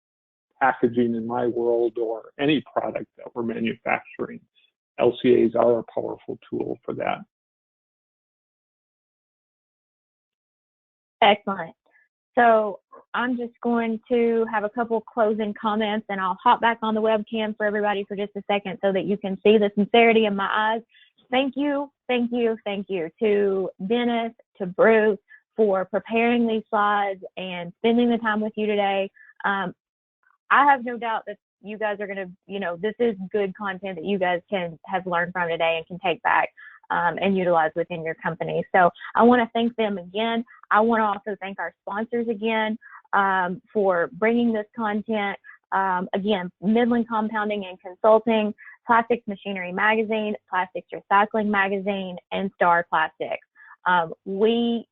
[SPEAKER 3] packaging in my world, or any product that we're manufacturing. LCAs are a powerful tool for that.
[SPEAKER 1] Excellent. So I'm just going to have a couple closing comments, and I'll hop back on the webcam for everybody for just a second so that you can see the sincerity in my eyes. Thank you, thank you, thank you to Dennis, to Bruce for preparing these slides and spending the time with you today. I have no doubt that you guys are going to, you know, this is good content that you guys have learned from today and can take back and utilize within your company. So I want to thank them again. I want to also thank our sponsors again for bringing this content. Again, Midland Compounding and Consulting, Plastics Machinery Magazine, Plastics Recycling Magazine, and Star Plastics. We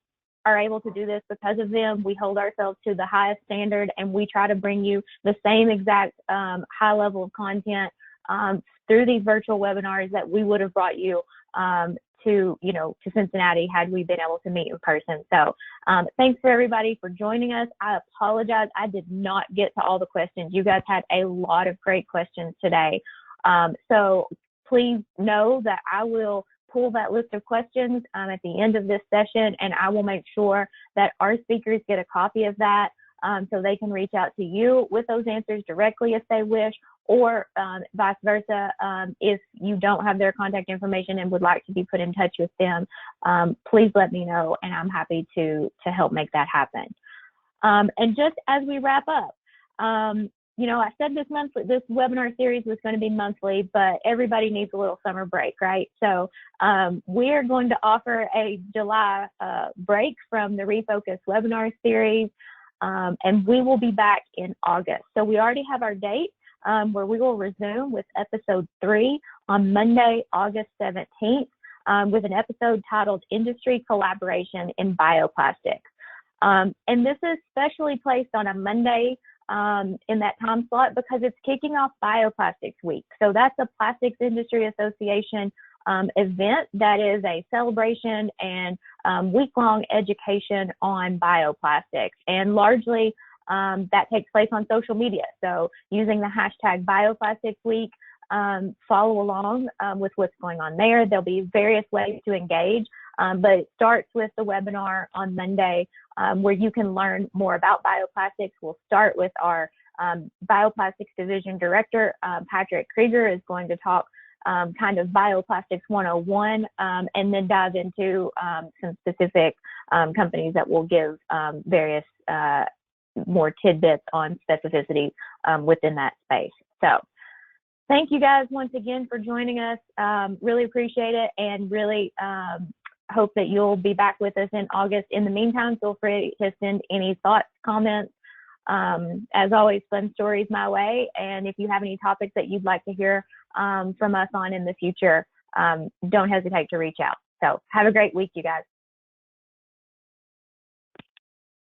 [SPEAKER 1] are able to do this because of them. We hold ourselves to the highest standard, and we try to bring you the same exact high level of content through these virtual webinars that we would have brought you to Cincinnati had we been able to meet in person. So thanks for everybody for joining us. I apologize. I did not get to all the questions. You guys had a lot of great questions today. So please know that I will pull that list of questions at the end of this session, and I will make sure that our speakers get a copy of that so they can reach out to you with those answers directly if they wish, or vice versa. If you don't have their contact information and would like to be put in touch with them, please let me know, and I'm happy to help make that happen. And just as we wrap up, you know, I said this webinar series was going to be monthly, but everybody needs a little summer break, right? So we're going to offer a July break from the Refocus webinar series, and we will be back in August. So we already have our date where we will resume with episode 3 on Monday, August 17th, with an episode titled Industry Collaboration in Bioplastics. And this is specially placed on a Monday in that time slot because it's kicking off Bioplastics Week. So that's a Plastics Industry Association event that is a celebration and week-long education on bioplastics. And largely that takes place on social media. So using the hashtag Bioplastics Week, follow along with what's going on there. There'll be various ways to engage, but it starts with the webinar on Monday where you can learn more about bioplastics. We'll start with our Bioplastics Division Director, Patrick Krieger, is going to talk kind of Bioplastics 101 and then dive into some specific companies that will give various more tidbits on specificity within that space. So thank you guys once again for joining us. Really appreciate it, and really hope that you'll be back with us in August. In the meantime, feel free to send any thoughts, comments. As always, fun stories my way. And if you have any topics that you'd like to hear from us on in the future, don't hesitate to reach out. So have a great week, you guys.